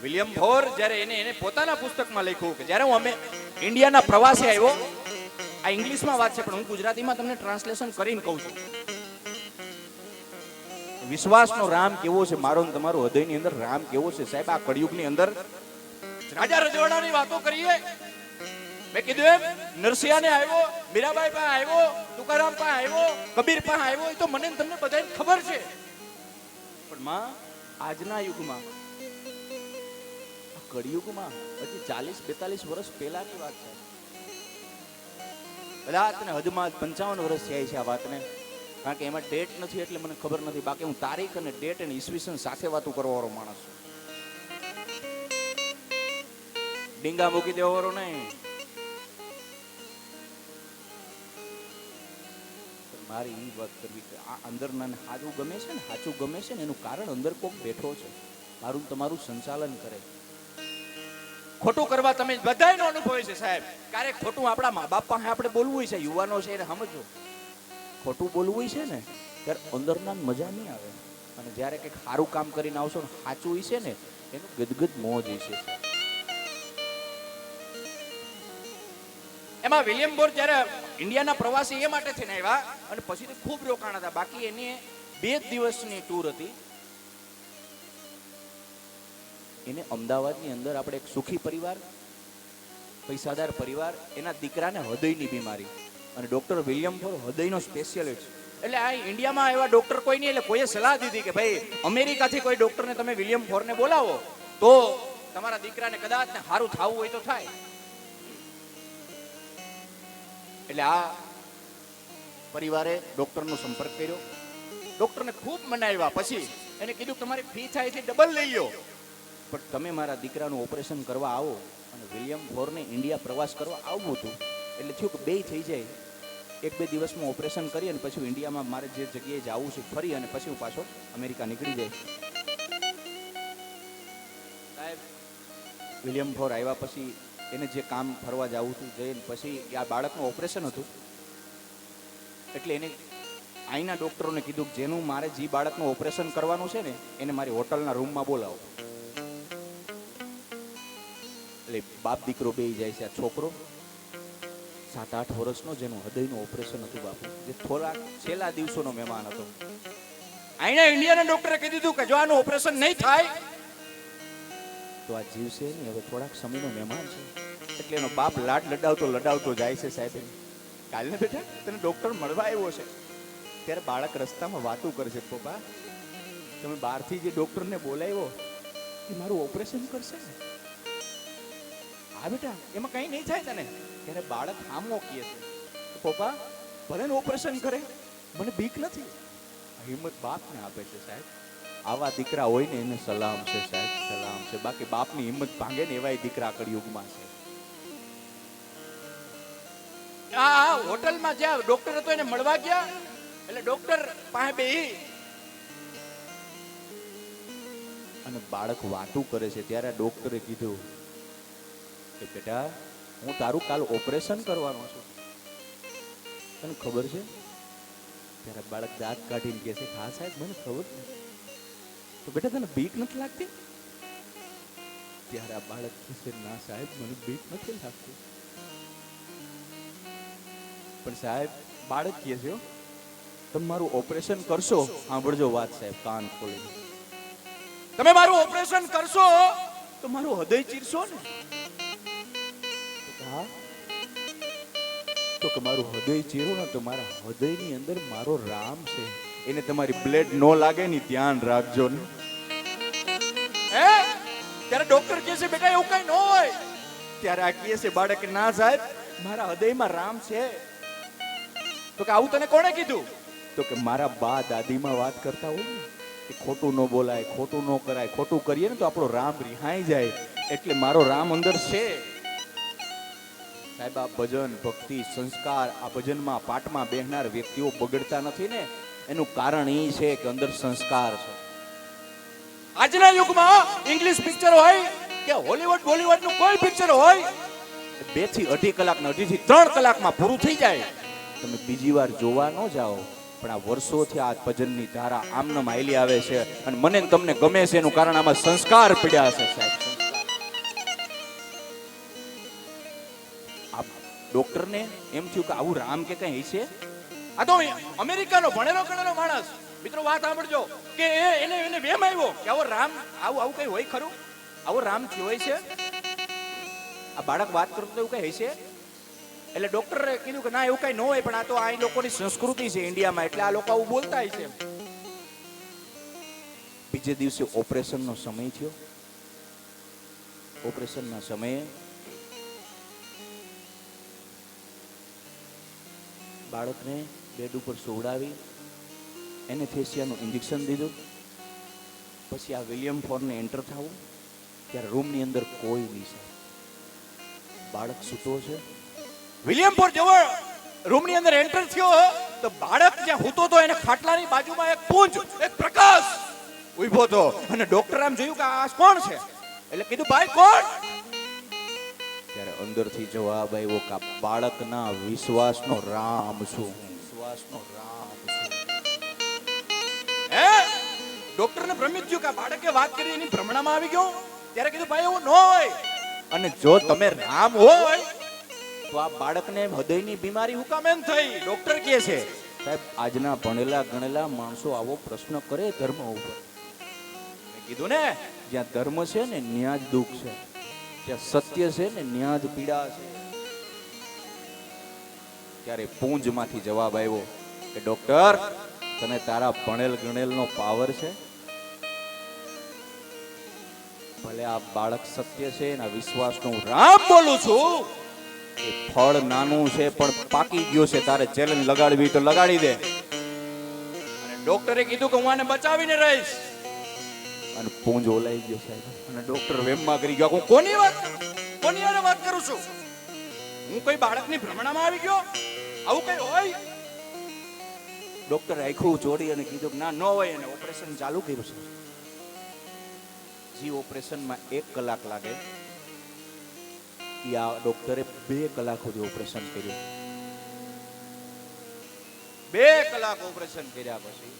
વિલિયમ ફોર જ્યારે એને પોતાના પુસ્તકમાં લખ્યું કે જ્યારે હું અમે ઇન્ડિયાના પ્રવાસે આવ્યો, આ ઇંગ્લિશમાં વાત છે પણ હું ગુજરાતીમાં તમને ટ્રાન્સલેશન કરીને કહું છું. વિશ્વાસનો રામ કેવો છે, મારો ને તમારો હૃદયની અંદર રામ કેવો છે સાહેબ. આ કળિયુગની અંદર રાજા રજવાડાની વાતો કરીએ, મેં કીધું એમ નરસિંહાને આવ્યો, મીરાબાઈ પાસે આવ્યો, તુકારામ પાસે આવ્યો, કબીર પાસે આવ્યો, એ તો મને તમને બધાને ખબર છે. પણ માં આજના યુગમાં, કળિયુગમાં હજી 40-42 વર્ષ પહેલાની વાત છે. કદાચ હદમાં 55 વર્ષ થયા છે આ વાતને, કારણ કે એમાં ડેટ નથી એટલે મને ખબર નથી. બાકી હું તારીખ અને ડેટ અને ઈસવીસન સાથે વાતો કરવાવાળો માણસ છું. ડીંગા મૂકી દેવાવાળો નહીં. મારી એ વાત કરવી કે આ અંદર સાચું ગમે છે ને, સાચું ગમે છે ને એનું કારણ અંદર કોક બેઠો છે, મારું તમારું સંચાલન કરે. ખોટું કરવા તમે બધાયનો અનુભવ છે સાહેબ. ક્યારેક ખોટું આપણા મા બાપ પાસે આપણે બોલવું છે, યુવાનો છે એને સમજો, ખોટું બોલવું છે ને ત્યારે અંદરના મજા નહીં આવે, અને જ્યારે કંઈક સારું કામ કરીને આવશો ને સાચું છે ને એનું ગદગદ મોજ છે. એમાં વિલિયમ ફોર જ્યારે ઇન્ડિયાના પ્રવાસી એ માટે થઈને આવ્યા અને પછી તો ખૂબ રોકાણ હતા. બાકી એની 2 દિવસની ટૂર હતી. એને અમદાવાદની અંદર આપણે એક સુખી પરિવાર, પૈસાદાર પરિવાર, એના દીકરાને હૃદયની બીમારી, અને ડોક્ટર વિલિયમ ફોર હૃદયનો સ્પેશિયાલિસ્ટ. એટલે આ ઇન્ડિયામાં એવા ડોક્ટર કોઈ નહીં, એટલે કોઈએ સલાહ દીધી કે ભાઈ અમેરિકાથી કોઈ ડોક્ટરને તમે વિલિયમ ફોરને બોલાવો તો તમારા દીકરાને કદાચ ને સારું થવું હોય તો થાય. એટલે આ પરિવારે ડોક્ટરનો સંપર્ક કર્યો ડોક્ટરને ખૂબ મનાવ્યા, પછી એને કીધું તમારી ફી થાય છે ડબલ લઈ લો. પણ તમે મારા દીકરાનું ઓપરેશન કરવા આવો અને વિલિયમ ફોરને ઇન્ડિયા પ્રવાસ કરવા આવવું હતું, એટલે થયું કે બે થઈ જાય, 1-2 દિવસમાં ઓપરેશન કરી અને પછી ઇન્ડિયામાં મારે જે જગ્યાએ જવું છે ફરી અને પછી હું પાછો અમેરિકા નીકળી જાય. સાહેબ વિલિયમ ફોર આવ્યા પછી એને જે કામ ફરવા જવું હતું જઈને પછી આ બાળકનું ઓપરેશન હતું, એટલે એને અહીંના ડૉક્ટરોને કીધું કે જેનું મારે જે બાળકનું ઓપરેશન કરવાનું છે ને એને મારી હોટલના રૂમમાં બોલાવો. એટલે બાપ દીકરો બે જાય છે. આ છોકરો 7-8 વર્ષનો જેનું હૃદયનું ઓપરેશન હતું બાપુ, જે થોડા છેલ્લા દિવસોનો મહેમાન હતો. અહીંના ઇન્ડિયાના ડોક્ટરે કીધું હતું કે જો આનું ઓપરેશન નહીં થાય તો આ જીવશે નહીં, હવે થોડાક સમયનો મહેમાન છે. એટલે એનો બાપ લાડ લડાવતો જાય છે. સાહેબ કાલને બેટા તને ડૉક્ટર મળવા આવ્યો છે, ત્યારે બાળક રસ્તામાં વાતું કરશે, પપ્પા તમે બહારથી જે ડૉક્ટરને બોલાવ્યો એ મારું ઓપરેશન કરશે ને? હા બેટા એમાં કંઈ નહીં થાય તને. ત્યારે બાળક હામો કહે છે, પપ્પા ભલે ને ઓપરેશન કરે, મને બીક નથી. હિંમત બાપને આપે છે. સાહેબ આવા દીકરા હોય ને એને સલામ છે સાહેબ, સલામ છે. બાકી બાપની હિંમત ભાંગે ને એવાય દીકરા કળિયુગમાં છે. આ હોટલમાં જ્યાં ડોક્ટર હતો એને મળવા ગયા, એટલે ડોક્ટર પાસે બેહી અને બાળક વાતું કરે છે. ત્યારે ડોક્ટરે કીધું કે બેટા હું તારું કાલ ઓપરેશન કરવાનો છું, તને ખબર છે? ત્યારે બાળક દાંત કાઢીને કહે છે હા સાહેબ મને ખબર છે. તો બેટા તને બીક નથી લાગતી? ત્યારે આ બાળક કહે છે ના સાહેબ મને બીક નથી લાગતી. પણ સાહેબ બાળક કહે છે તમે મારું ઓપરેશન કરશો, સાંભળજો વાત સાહેબ કાન ખોલીને, તમે મારું ઓપરેશન કરશો તો મારું હૃદય ચીરશો ને? હા તો કે મારું હૃદય ચીરો ને તો મારા હૃદયની અંદર મારો રામ છે, એને તમારી બ્લેડ નો લાગે ને ધ્યાન રાખજો ને. હે ત્યારે ડોક્ટર કહે છે બેટા એવું કઈ ન હોય. ત્યારે આ કહે છે બાળક ના સાહેબ મારા હૃદયમાં રામ છે. તો કે આવું તને કોણે કીધું? તો કે મારા બા દાદીમાં વાત કરતા હોય ને કે ખોટું ન બોલાય, ખોટું ન કરાય, ખોટું કરીએ ને તો આપણો રામ રિહાઈ જાય, એટલે મારો રામ અંદર છે. સાહેબ આ ભજન ભક્તિ સંસ્કાર, આ ભજનમાં પાઠમાં બેહનાર વ્યક્તિઓ બગડતા નથી ને, એનું કારણ એ છે કે અંદર સંસ્કાર છે. આજના યુગમાં ઇંગ્લિશ પિક્ચર હોય કે હોલીવુડ બોલીવુડ નું કોઈ પિક્ચર હોય 2 થી 2.5 કલાક, 2.5 થી 3 કલાકમાં પૂરું થઈ જાય. તમે બીજી વાર જોવા ન જાઓ, પણ આ વર્ષોથી આ ભજનની ધારા આમનામ હાલી આવે છે અને મને ને તમને ગમે છે. એનું કારણ આમાં સંસ્કાર પડ્યા છે સાહેબ. આ ડોક્ટરને એમ થયું કે આવું રામ કે કઈ છે? આ તો અમેરિકાનો ભણેલો ગણેલો માણસ. મિત્રો વાત સાંભળજો કે એને વેમ આવ્યો કે આવો રામ આવું કઈ હોય ખરું? આવો રામ થયો હોય છે? આ બાળક વાત કરતો એવું કઈ છે? એટલે ડોક્ટરે કીધું કે ના એવું કઈ ન હોય, પણ આ તો આ લોકોની સંસ્કૃતિ છે ઇન્ડિયામાં, એટલે આ લોકો આવું બોલતા હોય છે. બીજે દિવસે ઓપરેશનનો સમય થયો. ઓપરેશનના સમયે બાળકને બેડ ઉપર સુવડાવી એનેસ્થેસિયાનું ઇન્જેક્શન દીધું. પછી આ વિલિયમ ફોરને એન્ટર થવું, ત્યારે રૂમની અંદર કોઈ નહીં છે. બાળક સૂતો છે. વિલિયમ ફોર જેવો રૂમની અંદર એન્ટર થયો તો બાળક જ્યાં સૂતો હતો એને ખાટલાની બાજુમાં એક પુંજ, એક પ્રકાશ ઉભો હતો. અને ડોક્ટર આમ જોયું કે આ કોણ છે, એટલે કીધું ભાઈ કોણ? ત્યારે અંદરથી જવાબ આવ્યો કે બાળકના વિશ્વાસનો રામ છું, વિશ્વાસનો રામ છું. હે ડોક્ટરને ભ્રમિત થયું કે બાળકે વાત કરી એની ભ્રમણામાં આવી ગયો. ત્યારે કીધું ભાઈ એવું ન હોય, અને જો તમે રામ હોય તો આ બાળકને હૃદયની બીમારી હું કામ એમ થઈ? ડોક્ટર કહે છે સાહેબ આજના ભણેલા ગણેલા માણસો આવો પ્રશ્ન કરે ધર્મ ઉપર. મેં કીધું ને જ્યાં ધર્મ છે ને ત્યાં જ દુઃખ છે, જ્યાં સત્ય છે ને ત્યાં જ પીડા છે. ત્યારે પૂંજમાંથી જવાબ આવ્યો કે ડોક્ટર તને તારા ભણેલ ગણેલનો પાવર છે. ભલે આ બાળક સત્ય છે એના વિશ્વાસનો હું રામ બોલું છું. એ ફળ નાનું છે પણ પાકી ગયો છે, તારે ચેલેન્જ લગાડવી તો લગાડી દે. અને ડોક્ટરે કીધું કે હું આને બચાવીને રહીશ. અને પૂંજ ઓલાઈ ગયો સાહેબ. અને ડોક્ટર વેમમાં કરી ગયો. હું કોની વાત કરું? કોની હારે વાત કરું છું? હું કોઈ બાળકની ભ્રમણામાં આવી ગયો? આવું કઈ હોય? ડોક્ટર આખું ચોરી અને કીધું કે ના ન હોય, અને ઓપરેશન ચાલુ કર્યું છે. જે ઓપરેશનમાં 1 કલાક લાગે એ આ ડોક્ટરે 2 કલાક સુધી ઓપરેશન કર્યું. 2 કલાક ઓપરેશન કર્યા પછી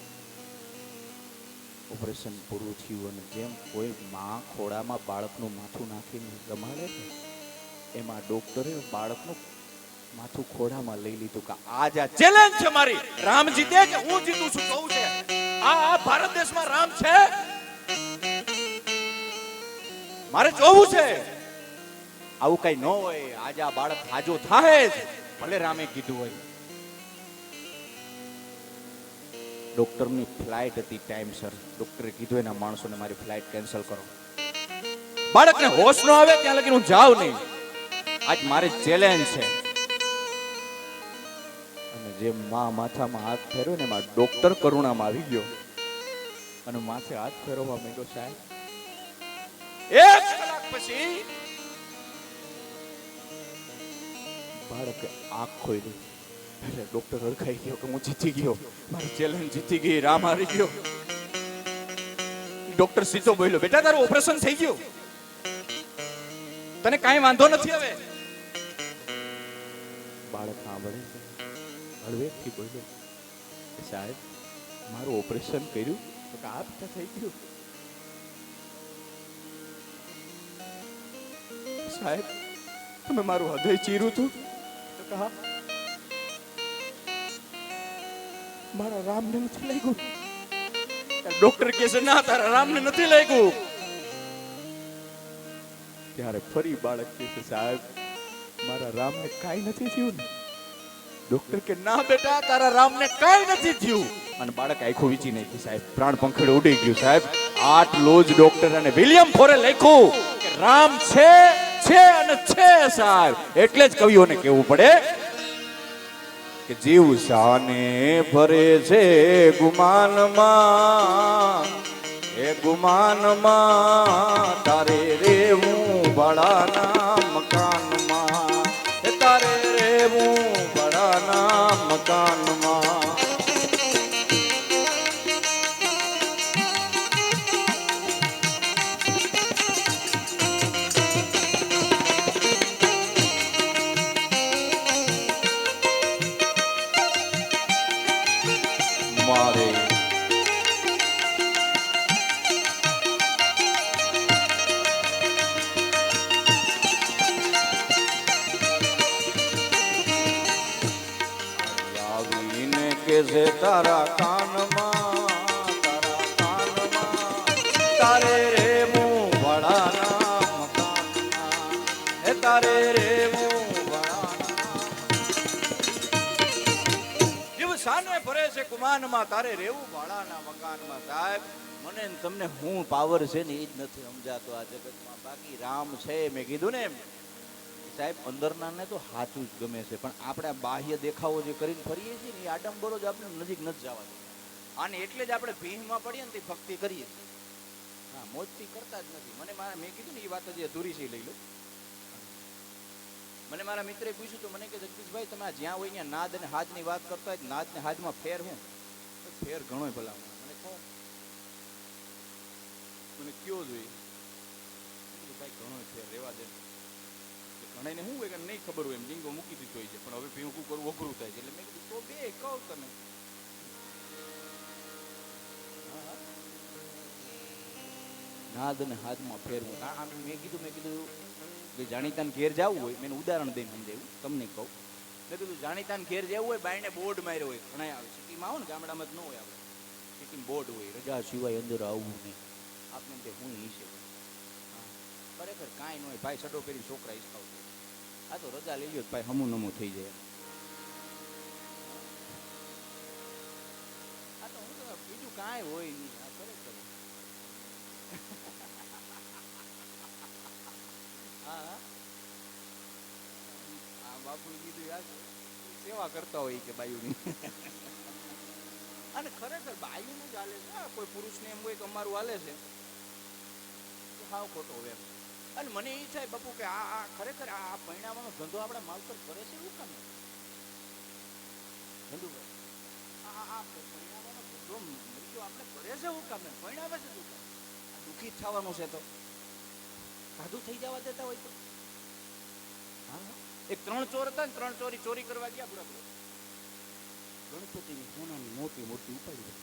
ઓપરેશન પૂરું થયું, અને જેમ કોઈ માં ખોળામાં બાળકનું માથું નાખીને રમાડે ને, એમાં ડોક્ટરે બાળકનું માથું ખોળામાં લઈ લીધું કે આજ આ ચેલેન્જ છે મારી. રામ જીતે કે હું જીતું છું કહું છે. આ ભારત દેશમાં રામ છે, મારે જોવું છે. આવું કઈ ન હોય. આજ આ બાળક હાજો થાય જ, ભલે રામે કીધું હોય. ડોક્ટરની ફ્લાઇટ હતી ટાઈમસર. ડોક્ટરે કીધું એના માણસોને મારી ફ્લાઇટ કેન્સલ કરો. બાળકને હોશ ન આવે ત્યાં લગી હું જાઉં નહીં. આજ મારે ચેલેન્જ છે. અને જે માં માથામાં હાથ ફેરવ્યો ને, એમાં ડોક્ટર કરુણામાં આવી ગયો અને માથે હાથ ફેરવવા માંડ્યો. સાહેબ 1 કલાક પછી બાળકે આંખ ખોલી. એટલે ડોક્ટર હરખાઈ ગયો કે હું જીતી ગયો, મારી ચેલેન્જ જીતી ગઈ, રામ હારી ગયો. ડોક્ટર સીધો બોલ્યો, બેટા તારું ઓપરેશન થઈ ગયું, તને કાંઈ વાંધો નથી હવે. બાળક સાંભળે છે, હળવેકથી બોલ્યો, સાહેબ મારું ઓપરેશન કર્યું તો કે આ રીતે થઈ ગયું. સાહેબ તમે મારું હૃદય ચીર્યું હતું તો કે હા. મારા રામને નથી લાગ્યું. ડોક્ટર કહે છે ના તારા રામને નથી લાગ્યું. ત્યારે ફરી બાળક કહે છે, સાહેબ મારા રામને કાંઈ નથી થયું ને. ડોક્ટર કે ના બેટા તારા રામને કાંઈ નથી થયું. અને બાળક આખું વીચી નાખી સાહેબ, પ્રાણ પંખડે ઉડી ગયું સાહેબ. આટલું જ ડોક્ટર અને વિલિયમ ફોરે લખ્યું કે રામ છે અને છે સાહેબ. એટલે જ કવિઓને કહેવું પડે કે જીવ શાને ભરે છે ગુમાનમાં, એ ગુમાનમાં તારે રેવું ભાડાના મકાનમાં, એ તારે રેવું ભાડાના મકાનમાં. મારે આવીને કે છે તારા કાનમાં, તારા કાનમાં તારે રેવું ભાડાના મકાનમાં, એ તારે રેવું સાને ભરે છે કુમાનમાં, તારે રેવું ભાડાના મકાનમાં. સાહેબ મને ને તમને હું પાવર છે ને એ જ નથી સમજાતો આ જગતમાં. બાકી રામ છે. મેં કીધું ને એમ સાહેબ અંદરના ને તો સાચું જ ગમે છે, પણ આપણે બાહ્ય દેખાવો જે કરીને ફરીએ છીએ ને એ આડંબરો જ આપણે નજીક નથી જવા દે. અને એટલે જ આપણે ભીમમાં પડીએ ને તે ભક્તિ કરીએ છીએ. હા, મોજથી કરતા જ નથી. મેં કીધું ને એ વાત જ અધૂરી છે, લઈ લો. મને મારા મિત્રે પૂછ્યું તો મને કે જગદીશભાઈ તમે જ્યાં હોય ત્યાં નાદ અને હાજની વાત કરતા હોય, નાદ ને હાજમાં ફેર હું? ફેર ઘણો ભલા મને કહો, મને કયો જોઈએ? ભાઈ ઘણો ફેર રેવા દે. ઘણાને શું હોય કે નહીં ખબર હોય એમ લીંગો મૂકી દીધો હોય છે, પણ હવે ભીમકું કરવું અઘરું થાય છે. એટલે મેં કીધું તો બે કહો તમે. નાદ અને હાથમાં ફેરવું. મેં કીધું કે જાણીતાને ઘેર જવું હોય, મેં ઉદાહરણ દઈને સમજાવ્યું, તમને કહું. મેં કીધું જાણીતાને ઘેર જવું હોય, બાયને બોર્ડ માર્યો હોય, ઘણા આવે સિટીમાં આવો ને, ગામડામાં જ ન હોય. આપણે સિટીમાં બોર્ડ હોય, રજા સિવાય અંદર આવવું નહીં. આપણે તે હું ઈ છે ખરેખર કાંઈ ન હોય. ભાઈ સડો કરી છોકરા હિસકાવ છે. આ તો રજા લઈ લ્યો ભાઈ, હમું નમું થઈ જાય. આ તો હું બીજું કાંઈ હોય નહીં. આ ખરેખર હા, બાપુ કીધું યાર સેવા કરતા હોય કે બાયુની. અને ખરેખર બાયુનું જ હાલે છે હા. કોઈ પુરુષને એમ હોય કે અમારું હાલે છે તો હાવ ખોટો હોય એમ. અને મને એ થાય બાપુ કે આ ખરેખર આ પૈણાવાનો ધંધો આપણા માવતર કરે છે એવું કામ ધંધુભાઈ આ પૈણાવાનો ધંધો મૃત્યુ આપણે કરે છે એવું કામ પૈણાવે છે શું કામ દુઃખી જ થવાનું છે તો સાધુ થઈ જવા દેતા હોય તો હા. એક 3 ચોર હતા ને 3 ચોરી કરવા ગયા બરાબર ગણપતિની સોનાની મોટી મૂર્તિ ઉપાડી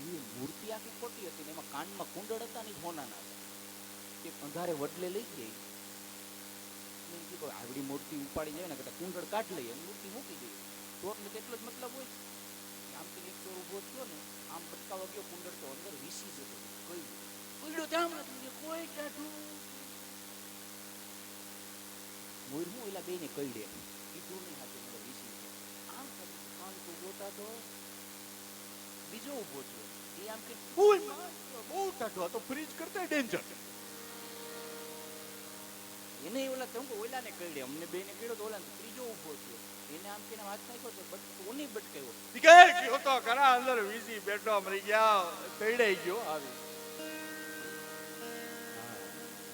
એ મૂર્તિ આખી ખોટી હતી ને એમાં કાનમાં કુંડળ હતા ને સોનાના હતા. એક અંધારે વડલે લઈ ગઈ એમ કીધું આવડી મૂર્તિ ઉપાડી જાય ને કરતા કુંડળ કાઢ લઈએ મૂર્તિ મૂકી દઈએ. ચોરને તેટલો જ મતલબ હોય આમ તો એક ચોર ઉભો થયો ને આમ બટકાવા ગયો કુંડળ તો અંદર વીસી જતો કઈડો ત્યાં કોઈ કાઢું મોર હું એલા બેને કઈડે કીધું નહીં હાથે મને વીસી છે આમ કાન તો જોતા તો બીજો ઉભો થયો એ આમ કે બહુ ટાઢો તો ફ્રીજ કરતા ડેન્જર એને ઓલા તો ઓલાને કઈડે અમને બેને કઈડ્યો તો ઓલા ત્રીજો ઉભો થયો એને આમ કે હાથ નાખ્યો તો બટ કોની બટકાયો ગયો તો ઘણા અંદર વીસી બેઠો મરી ગયા કઈડાઈ ગયો આવી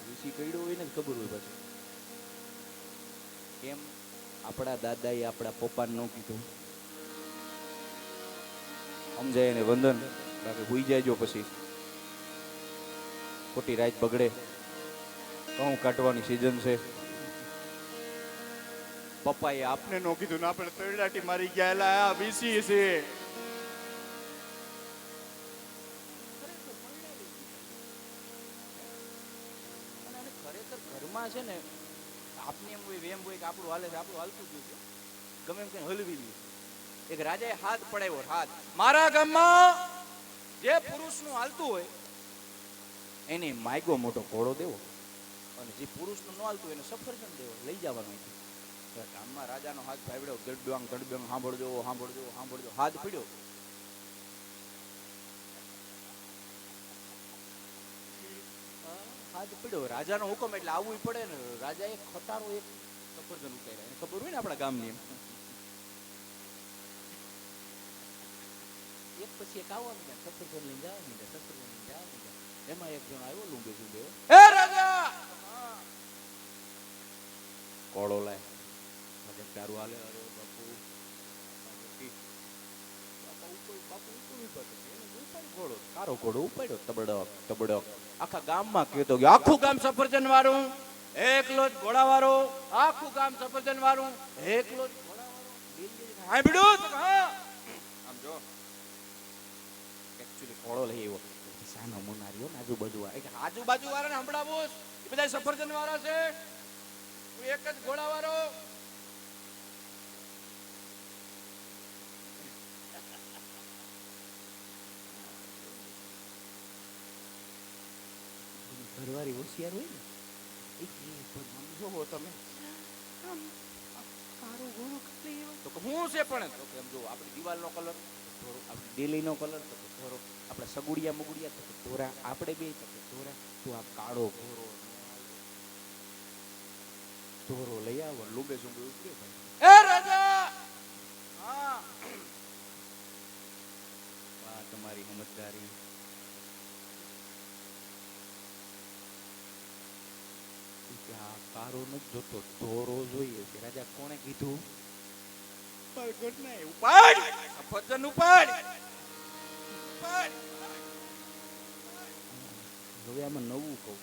વીસી કઈડ્યો હોય ને ખબર હોય પછી કેમ આપણા દાદાએ આપણા પપ્પાને ન કીધું સમજાય એને વંદન બાકી ભૂઈ જાયજો પછી ખોટી રાત બગડે. ઘઉં કાઢવાની સીઝન છે પપ્પાએ આપને ન કીધું ને આપણે તળડાટી મારી ગયા આ વીસી છે. ખરેખર ઘરમાં છે ને આપને એમ હોય વેમ હોય કે આપણું હાલે છે આપણું હાલતું ગયું છે ગમે એમ કઈ હલવી લ્યું. એક રાજાએ હાથ પડાવ્યો હાથ મારા ગામમાં જે પુરુષનું હાલતું હોય એને માયગો મોટો ઘોડો દેવો અને જે પુરુષનું ન હાલતું હોય એને સફરજન દેવો લઈ જવાનો. ગામમાં રાજાનો હાથ ભાવડ્યો ગડબ્યાંગ ગડબ્યાંગ સાંભળજો સાંભળજો સાંભળજો હાથ પીડ્યો હાથ પીડ્યો રાજાનો હુકમ એટલે આવવું પડે ને. રાજાએ ખટારો એક સફરજન ઉતાર્યા એને ખબર હોય ને આપણા ગામની એમ એક પછી એક આવવા માંડ્યા સફરજન લઈને જવા માંડ્યા સફરજન લઈને જવા માંડ્યા. એમાં એક જણ આવ્યો લુંબે ઝુંબે હે રાજા કોળો લાય તારું હાલે અરે બાપુ ઘોડો કારો ઘોડો ઉપાડ્યો તબડક તબડક આખા ગામમાં કહેતો કે આખું ગામ સફરજન વાળું એકલો જ ઘોડા વાળો આખું ગામ સફરજન વાળું એકલો જ ઘોડા વાળો સાંભળ્યું તો હા આમ જો એક્ચ્યુઅલી ઘોડો લઈ આવ્યો સાનો મુનારીઓ આજુબાજુ આજુબાજુ વાળાને સંભળાવો એ બધા સફરજન વાળા છે એક જ ઘોડા વાળો ઘરવાળી હોશિયાર હોય ને એ જોવો તમે કારો ઘોડો ખાલી તો હું છે પણ તો કે એમ જો આપણી દિવાલનો કલર ધોરો આપણી દિલ્હીનો કલર તો કે ધોરો આપણા સગુડિયા મગુડિયા તો કે ધોરા આપણે બે તો કે ધોરા તો આ કાળો ઘોરો ધોરો લઈ આવો લુંબે ઝુંબે ઉતર્યો ભાઈ એ રાજા હા વાહ તમારી સમજદારી કારો નથી જોતો ધોરો જોઈએ છે. રાજા કોણે કીધું ઉપાડ સફરજન ઉપાડ. હવે આમાં નવું કહું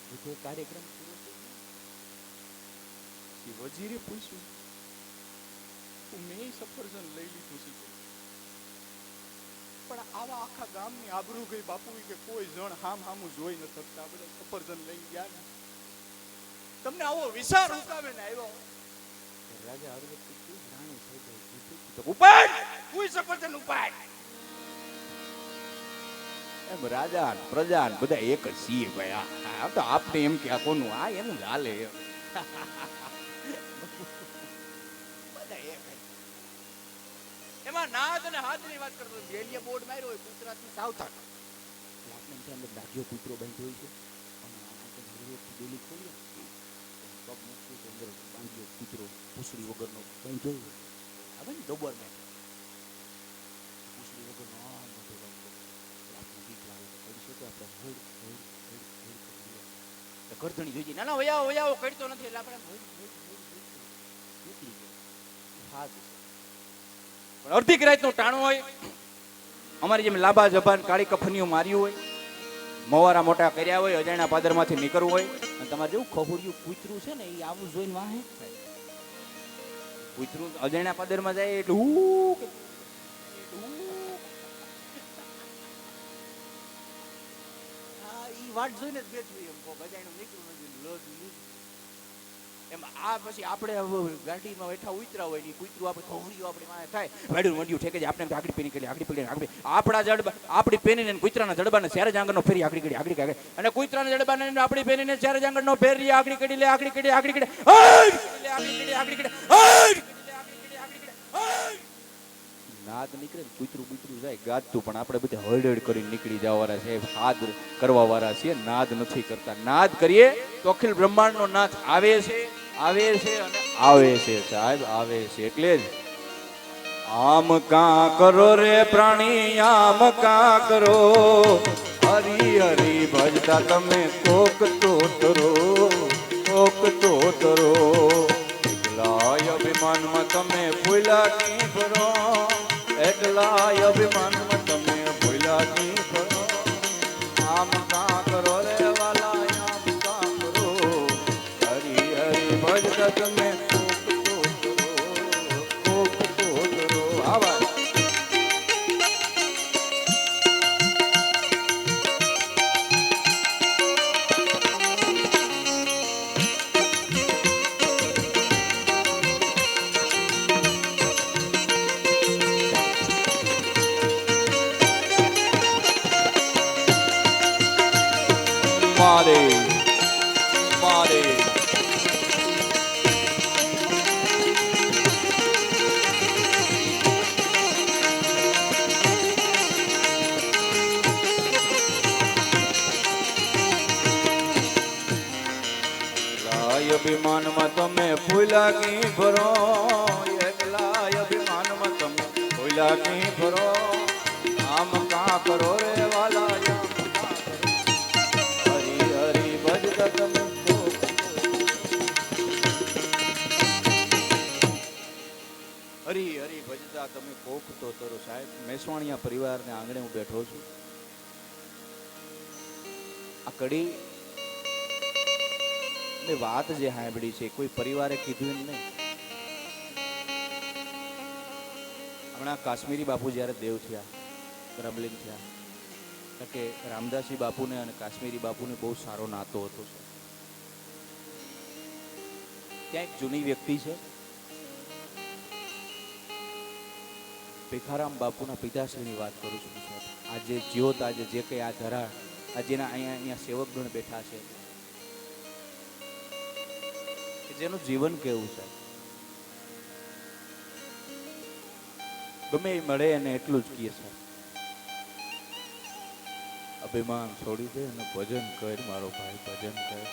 બધો કાર્યક્રમ પૂરો થઈ ગયો વજીરે પૂછ્યું મેં સફરજન લઈ લીધું છે પણ આવા આખા ગામની આબરૂ ગઈ બાપુ કે કોઈ જણ હામું જોઈ ન શકતા આપણે સફરજન લઈ ગયા ને તમને આવો વિચાર ઉકાવે ને આવ્યો રાજા હરવત કીધું રાણી થઈ ગઈ ઉપાડ કોઈ સફરજન ઉપાડ. એમ રાજા પ્રજા બધા એક જ છીએ ભાઈ આ તો આપને એમ કે આ કોનું આ એનું જ હાલે એમ એમાં નાદ અને હાથની વાત કરતો જેલિયા બોર્ડ માર્યો હોય કૂતરાથી સાવધાન આપણે અંદર ડાઘ્યો કૂતરો બાંધ્યો હોય છે અને આપણે હરવેથી ડેલી ખોલીએ પગ મૂકીએ તો અંદર બાંધ્યો કૂતરો પૂછડી વગરનો બાંધ્યો આવે ને ડોબર મેં ગરદણી જોઈ ના ના વયાવો વયાવો કડતો નથી એટલે આપણે નીકળી ગયા. હા પણ અડધી રાતનું ટાણું હોય, અમારી જેમ લાંબા જબાન કાળી કફનીઓ માર્યું હોય, મોવારા મોટા કર્યા હોય, અજાણ્યા પાદરમાંથી નીકળવું હોય, અને તમારે જેવું ખહુડિયું કૂતરું છે ને એ આવું જોઈને વાહે થાય. કૂતરું અજાણ્યા પાદરમાં જાય એટલે ઈ વાટ જોઈને જ બેઠું એમ કોક અજાણ્યું નીકળ્યું નથી લોજ એમ. આ પછી આપણે ગાડીમાં બેઠા ઉતરા હોય ને કૂતરું આપણે ખહુડિયું આપણી વાહે થાય, વાડ્યું વંડ્યું ઠેકે છે, આપણે આગળ પેની કરી આગળ પેલી આગળ આપણા જડબા આપણી પેનીને કૂતરાના જડબાને ચારે જાંગરનો ફેરી આગળ કરી આગળ આગળ અને કૂતરાના જડબાને આપણી પેનીને ચારે જાંગરનો ફેરી આગળ કરી લે આગળ કરી આગળ કરી આગળ કરી આગળ કરી નાદ નીકળે કૂતરું બૂતરું જાય ગાતું, પણ આપણે બધા હળહળ કરીને નીકળી જવાવાળા છે, હાથ કરવા વાળા છીએ, નાદ નથી કરતા. નાદ કરીએ તો અખિલ બ્રહ્માંડનો નાથ આવે છે અને આવે છે સાહેબ, આવે છે. એટલે જ આમ કા કરો રે પ્રાણી આમ કા કરો, હરી હરી ભજતા તમે કોક તો તરો, કોક તો તરો. એકલાય અભિમાનમાં તમે ફૂલા કી ભરો, એકલાય અભિમાનમાં તમે ફૂલા કી ભરો. આમ કા કરો રે વાલા આમ કા કરો, હરી હરી ભજતા તમે કોક તો તરો, કોક તો તરો. આવા મારે મારે લાય અભિમાનમાં તમે ફૂલા કી ભરો, એકલાય અભિમાનમાં તમે ફૂલા કી ભરો. આમ કા કરો રે વાલા આમ કા કરો, હરી હરી ભજતા તમે કોક. હરી હરી ભજતા તમે કોક તો તરો. સાહેબ મેસવાણીયા પરિવારને આંગણે હું બેઠો છું. આ કડી ને વાત જે સાંભળી છે કોઈ પરિવારે કીધું એમ નહીં. હમણાં કાશ્મીરી બાપુ જ્યારે દેવ થયા, રામલીન થયા, કે રામદાસજી બાપુને અને કાશ્મીરી બાપુને બહુ સારો નાતો હતો. ત્યાં એક જૂની વ્યક્તિ છે, ભીખારામ બાપુના પિતાશ્રીની વાત કરું છું. આજે જ્યોત આજે જે કંઈ આ ધરા આજેના અહીંયા સેવકગણ બેઠા છે, કે જેનું જીવન કેવું છે, ગમે એ મળે એને એટલું જ કહે છે, અભિમાન છોડી દે અને ભજન કર મારો ભાઈ, ભજન કર.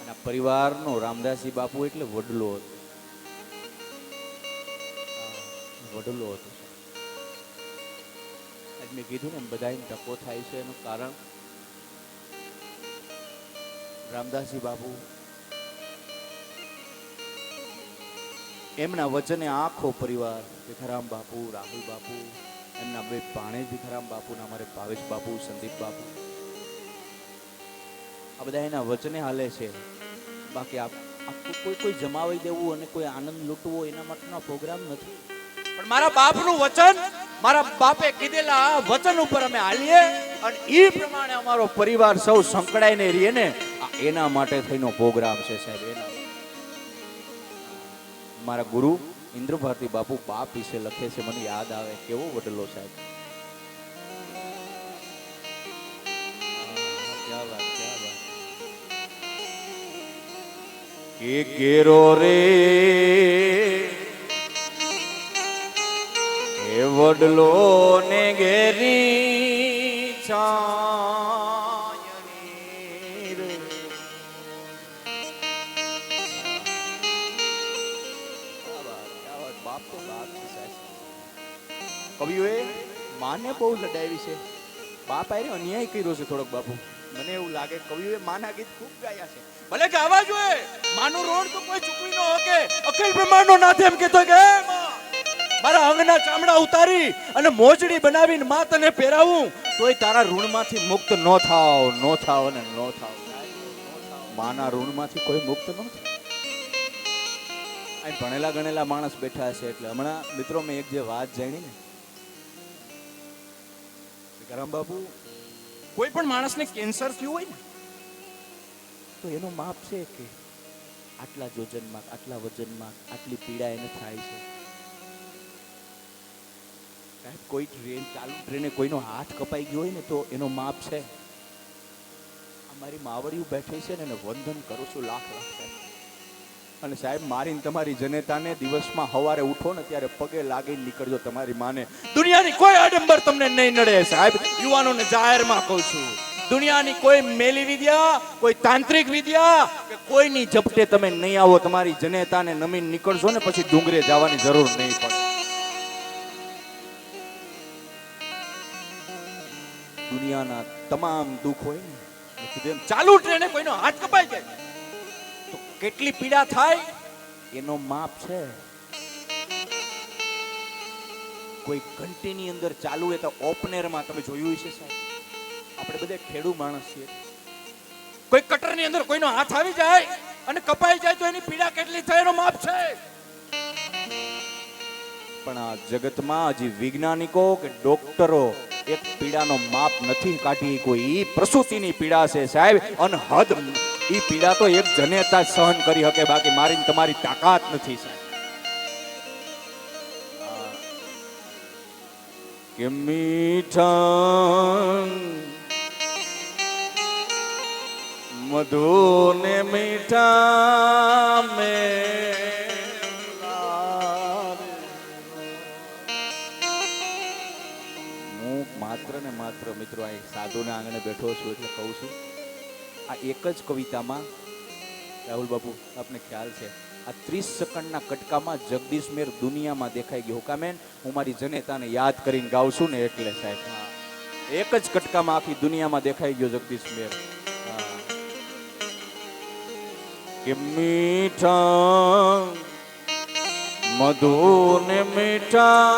અને પરિવારનો રામદાસજી બાપુ એટલે વડલો હતો, વડલો હતો. આજ મેં કીધું ને બધાને ટકો થાય છે એનું કારણ રામદાસજી બાપુ એમના વચને આખો પરિવાર, ભીખારામ બાપુ, રાહુલ બાપુ, એમના બે ભાણેજ ભીખારામ બાપુના અમારે ભાવેશ બાપુ, સંદીપ બાપુ, આ બધા એના વચને હાલે છે. બાકી કોઈ જમાવી દેવું અને કોઈ આનંદ લૂંટવો એના માટેનો પ્રોગ્રામ નથી. પણ મારા બાપનું વચન, મારા બાપે કીધેલા વચન ઉપર અમે હાલીએ અને એ પ્રમાણે અમારો પરિવાર સૌ સંકળાઈને રહીએ ને, એના માટે થઈનો પ્રોગ્રામ છે સાહેબ. એના મારા ગુરુ ઇન્દ્ર ભારતી બાપુ બાપ વિશે લખે છે, મને યાદ આવે કેવો વડલો સાહેબ. ક્યા વાત, ક્યા વાત. કે ઘેરો રે એ વડલો ને ઘેરી છાયણી રે. બાપ તો બાપ છે સાહેબ. કવિઓએ માને બહુ લડાવી છે. બાપ આરે અન્યાય કર્યો છે થોડોક બાપુ. મને એવું લાગે કવિઓએ માના ગીત ખૂબ ગાયા છે. ભલે ગાવા જોઈએ, માનું રોણ તો કોઈ ચૂકવી ન શકે. અખિલ બ્રહ્માંડનો નાથ એમ કહેતો કે હે માં, મારા અંગના ચામડા ઉતારી અને મોજડી બનાવીને માં તને પહેરાવું તોય તારા ઋણમાંથી મુક્ત નો થાવ અને નો થાવ. માના ઋણમાંથી કોઈ મુક્ત ન થાય. અહીં ભણેલા ગણેલા માણસ બેઠા છે એટલે હમણાં મિત્રો મેં એક જે વાત જાણી ને કરમ બાપુ, કોઈ પણ માણસને કેન્સર થયું હોય ને તો એનું માપ છે કે આટલા જોજનમાં, આટલા વજનમાં, આટલી પીડા એને થાય છે. સાહેબ કોઈ ટ્રેન ચાલુ ટ્રેને કોઈનો હાથ કપાઈ ગયો હોય ને તો એનો માપ છે. અમારી માવડિયું બેઠી છે ને એને વંદન કરું છું લાખ લાખ સાહેબ. અને સાહેબ મારીને તમારી જનેતાને દિવસમાં સવારે ઉઠો ને ત્યારે પગે લાગીને નીકળજો તમારી માને. દુનિયાની કોઈ આડંબર તમને નહીં નડે સાહેબ. યુવાનોને જાહેરમાં કહું છું, દુનિયાની કોઈ મેલી વિદ્યા, કોઈ તાંત્રિક વિદ્યા કે કોઈની ઝપટે તમે નહીં આવો. તમારી જનેતાને નમીન નીકળશો ને પછી ડુંગરે જવાની જરૂર નહીં પડે. દુનિયાના તમામ દુઃખ હોય ને કીધું એમ ચાલુ ટ્રેને કોઈનો હાથ કપાઈ જાય તો કેટલી પીડા થાય એનો માપ છે. કોઈ ઘંટીની અંદર ચાલુ હોય તો ઓપનરમાં તમે જોયું છે સાહેબ. આપણે બધા ખેડૂ માણસ છીએ. કોઈ કટરની અંદર કોઈનો હાથ આવી જાય અને કપાઈ જાય તો એની પીડા કેટલી થાય એનો માપ છે. પણ આ જગતમાં હજી વૈજ્ઞાનિકો કે ડોક્ટરો એક પીડાનો માપ નથી કાઢી. કોઈ ઈ પ્રસૂતિની પીડા છે સાહેબ, અનહદ. ઈ પીડા તો એક જનેતા સહન કરી શકે, બાકી મારીને તમારી તાકાત નથી સાહેબ. કે મીઠા મધુ ને મીઠા મેં માત્ર ને માત્ર મિત્રો આ સાધુના આંગણે બેઠો છું એટલે કહું છું, આ એક જ કવિતામાં રાહુલ બાપુ આપને ખ્યાલ છે આ 30 સેકન્ડના કટકામાં જગદીશ મેર દુનિયામાં દેખાઈ ગયો. હુકામેન હું મારી જનેતાને યાદ કરીને ગાઉં છું ને એટલે સાહેબ એક જ કટકામાં આખી દુનિયામાં દેખાઈ ગયો જગદીશ મેર. કે મીઠા મધુ ને મીઠા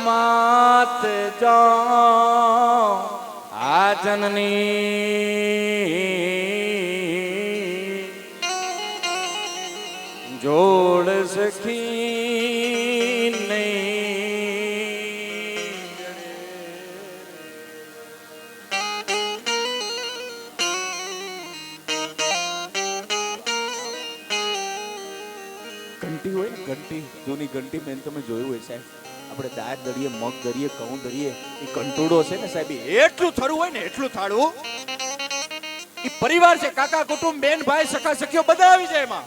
માત જાઓ આ જનની જોડ સખી નહીં. ઘંટી હોય ને ઘંટી, જૂની ઘંટી મેં તમે જોયું હોય સાહેબ. આપણે દાળ દળીએ, મગ દળીએ, ઘઉં દળીએ, એ કંટોડો છે ને સાહેબ એટલું થરું હોય ને એટલું થાળું. એ પરિવાર છે, કાકા કુટુંબ, બેન ભાઈ, સખા સખીઓ બધા આવી જાય એમાં.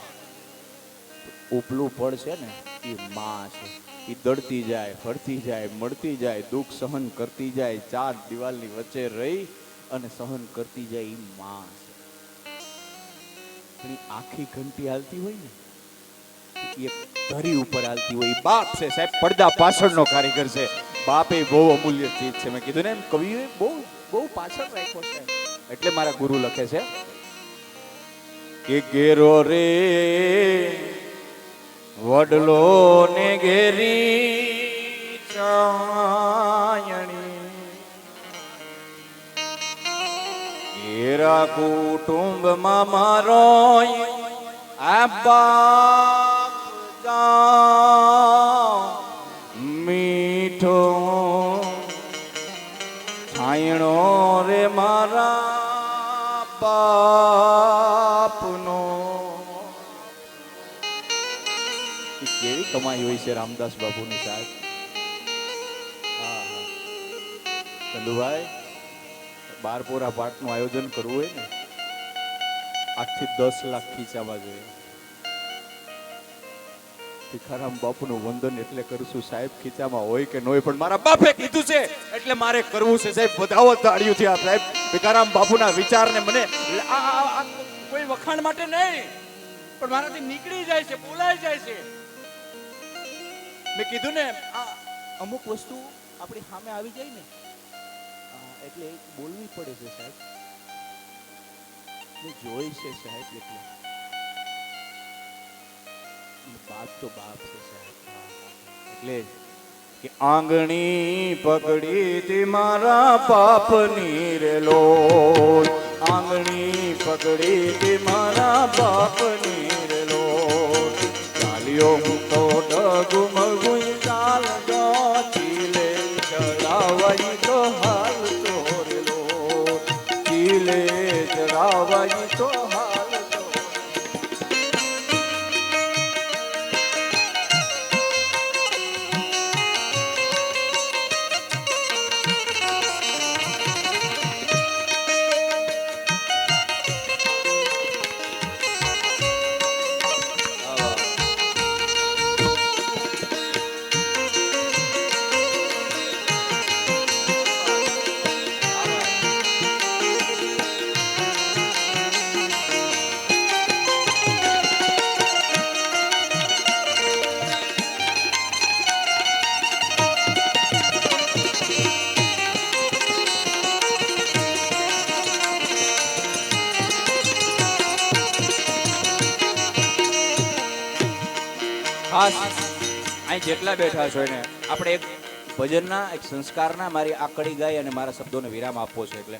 ઉપલું ફળ છે ને એ માં છે. એ દળતી જાય, ફરતી જાય, મળતી જાય, દુઃખ સહન કરતી જાય, ચાર દિવાલની વચ્ચે રહી અને સહન કરતી જાય, એ માં છે. પણ આખી ઘંટી હાલતી હોય ને એક ધરી ઉપર હાલતી હોય, બાપ છે સાહેબ, પડદા પાછળનો કારીગર છે. બાપે બહુ અમૂલ્ય ચીજ છે. મેં કીધું ને એમ કવિએ બહુ બહુ પાછળ રાખ્યો છે. એટલે મારા ગુરુ લખે છે કે ઘેરો રે વડલો ને ઘેરી ચાયણી, ઘેરા કુટુંબમાં મારો આ બાપ મીઠો છાયણો રે મારા બાપનો. કેવી કમાઈ હોય છે રામદાસ બાપુની સાહેબ. ચંદુભાઈ, 12 પાઠનું આયોજન કરવું હોય ને 8 થી 10 લાખ ખીચાવા જોઈએ. ભીખારામ બાપુનું વંદન એટલે કરશું સાહેબ, ખીચામાં હોય કે ન હોય, પણ મારા બાપે કીધું છે એટલે મારે કરવું છે સાહેબ. વધાવો તાળીઓથી આ સાહેબ ભીખારામ બાપુના વિચારને મને આ કોઈ વખાણ માટે નહીં, પણ મારાથી નીકળી જાય છે, બોલાઈ જાય છે. મેં કીધું ને આ અમુક વસ્તુ આપણી સામે આવી જાય ને એટલે બોલવી પડે છે સાહેબ. મેં જોઈ છે સાહેબ, એટલે બાપ તો બાપ છે સાહેબ. એટલે કે આંગણી પકડી તે મારા પાપની રે લોલ, આંગણી પકડી તે મારા પાપની રે લોલ, ચાલ્યો હું તો ડગમગું ચાલ જો ચીલે ચડાવાઈ તો હાલ તો રે લોલ, ચીલે ચડાવાઈ તો હાલ તો. ખાસ અહીં જેટલા બેઠા છો એને આપણે એક ભજનના, એક સંસ્કારના, મારી આકડી ગાય અને મારા શબ્દોને વિરામ આપવો છે. એટલે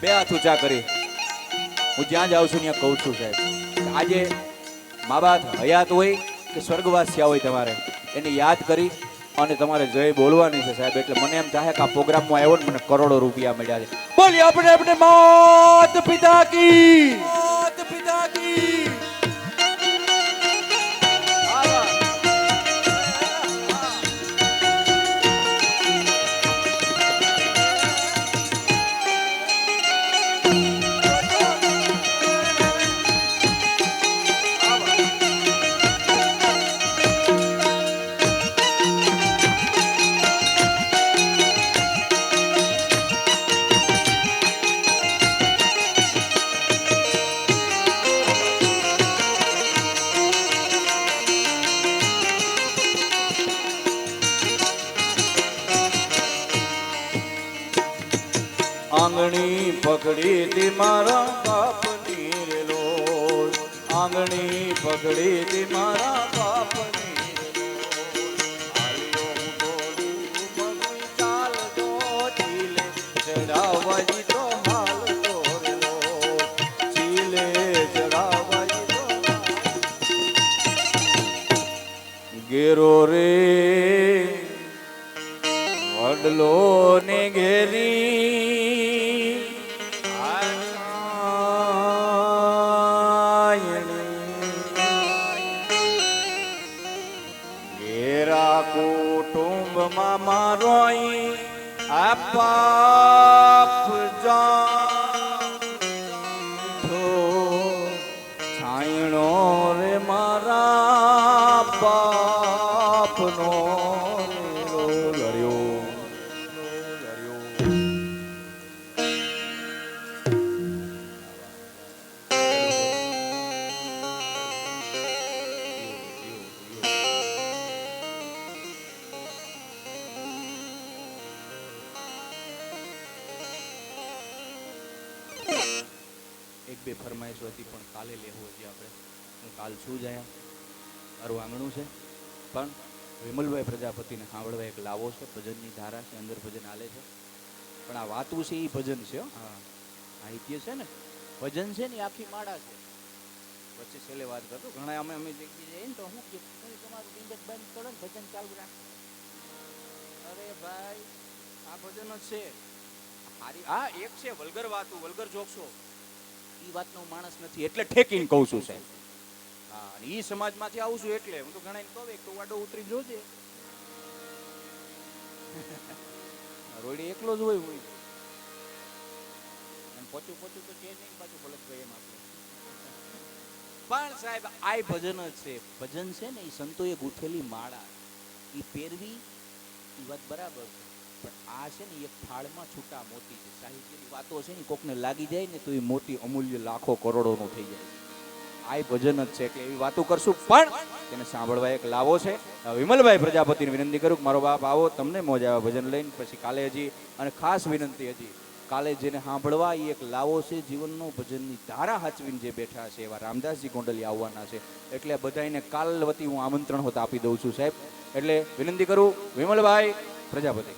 બે હાથ ઊંચા કરી હું જ્યાં જાઉં છું ત્યાં કહું છું સાહેબ, આજે મા બાપ હયાત હોય કે સ્વર્ગવાસ્યા હોય, તમારે એને યાદ કરી અને તમારે જય બોલવાની છે સાહેબ. એટલે મને એમ થાય કે આ પ્રોગ્રામમાં આવ્યો ને મને કરોડો રૂપિયા મળ્યા છે. બોલીએ આપણે આપણે માત પિતા કી, માત પિતા કી. આંગણી પકડી તી મારા બાપની રે લોલ, આંગણી પકડી તી મારા બાપની રે લોલ, આલ્યો હું બોલું મગું ચાલ તો ચીલે ચડાવજી તો હાલ તો રે લોલ, ચીલે ચડાવજી તો ગેરો રે વડલો ને ઘેરી ઘેરા કુટુંબમાં મારો આ પાપ છાયણો રે મારા પાપનો લડ્યો. એક બે ફરમાઈશો હતી પણ કાલે લેવું હતી આપણે. હું કાલ છું જ અહીંયા, મારું આંગણું છે, પણ વિમલભાઈ પ્રજાપતિને સાંભળવા એક લાવો છે, ભજનની ધારા છે, અંદર ભજન હાલે છે, પણ આ વાતું છે એ ભજન છે. હા, સાહિત્ય છે ને, ભજન છે ને એ આખી માળા છે. વચ્ચે છેલ્લે વાત કરતો, ઘણા અમે જઈએ ને તો હું તમારું બિંદક બંધ કરો ને ભજન ચાલુ રાખો. અરે ભાઈ આ ભજન જ છે. હા એક છે વલ્ગર વાતું, વલ્ગર જોકશો, ઈ વાતનો માણસ નથી એટલે ઠેકીને કહું છું સાહેબ. હા, અને ઈ સમાજમાંથી આવું છું એટલે હું તો ઘણાને કહું એક તો વાડો ઉતરી જોજે. રોડી એકલો જ હોય એમ પોચું તો છે નહીં પાછું ભલતભાઈ એમ આપણે. પણ સાહેબ આ ભજન જ છે. ભજન છે ને એ સંતોએ ગૂંથેલી માળા, એ પહેરવી એ વાત બરાબર છે, પણ આ છે ને એક થાળમાં છૂટા મોતી છે. સાહિત્યની વાતો છે ને કોકને લાગી જાય ને તો એ મોટી અમૂલ્ય લાખો કરોડોનું થઈ જાય છે. આ ભજન જ છે, એટલે એવી વાતો કરશું, પણ તેને સાંભળવા એક લાવો છે. વિમલભાઈ પ્રજાપતિને વિનંતી કરું કે મારો બાપ આવો, તમને મોજ આવે ભજન લઈને. પછી કાલે હજી, અને ખાસ વિનંતી હજી કાલે જેને સાંભળવા એ એક લાવો છે જીવનનો, ભજનની ધારા હાચવીને જે બેઠા છે એવા રામદાસજી ગોંડલિયા આવવાના છે. એટલે બધાને કાલ વતી હું આમંત્રણ હોત આપી દઉં છું સાહેબ. એટલે વિનંતી કરું વિમલભાઈ પ્રજાપતિ.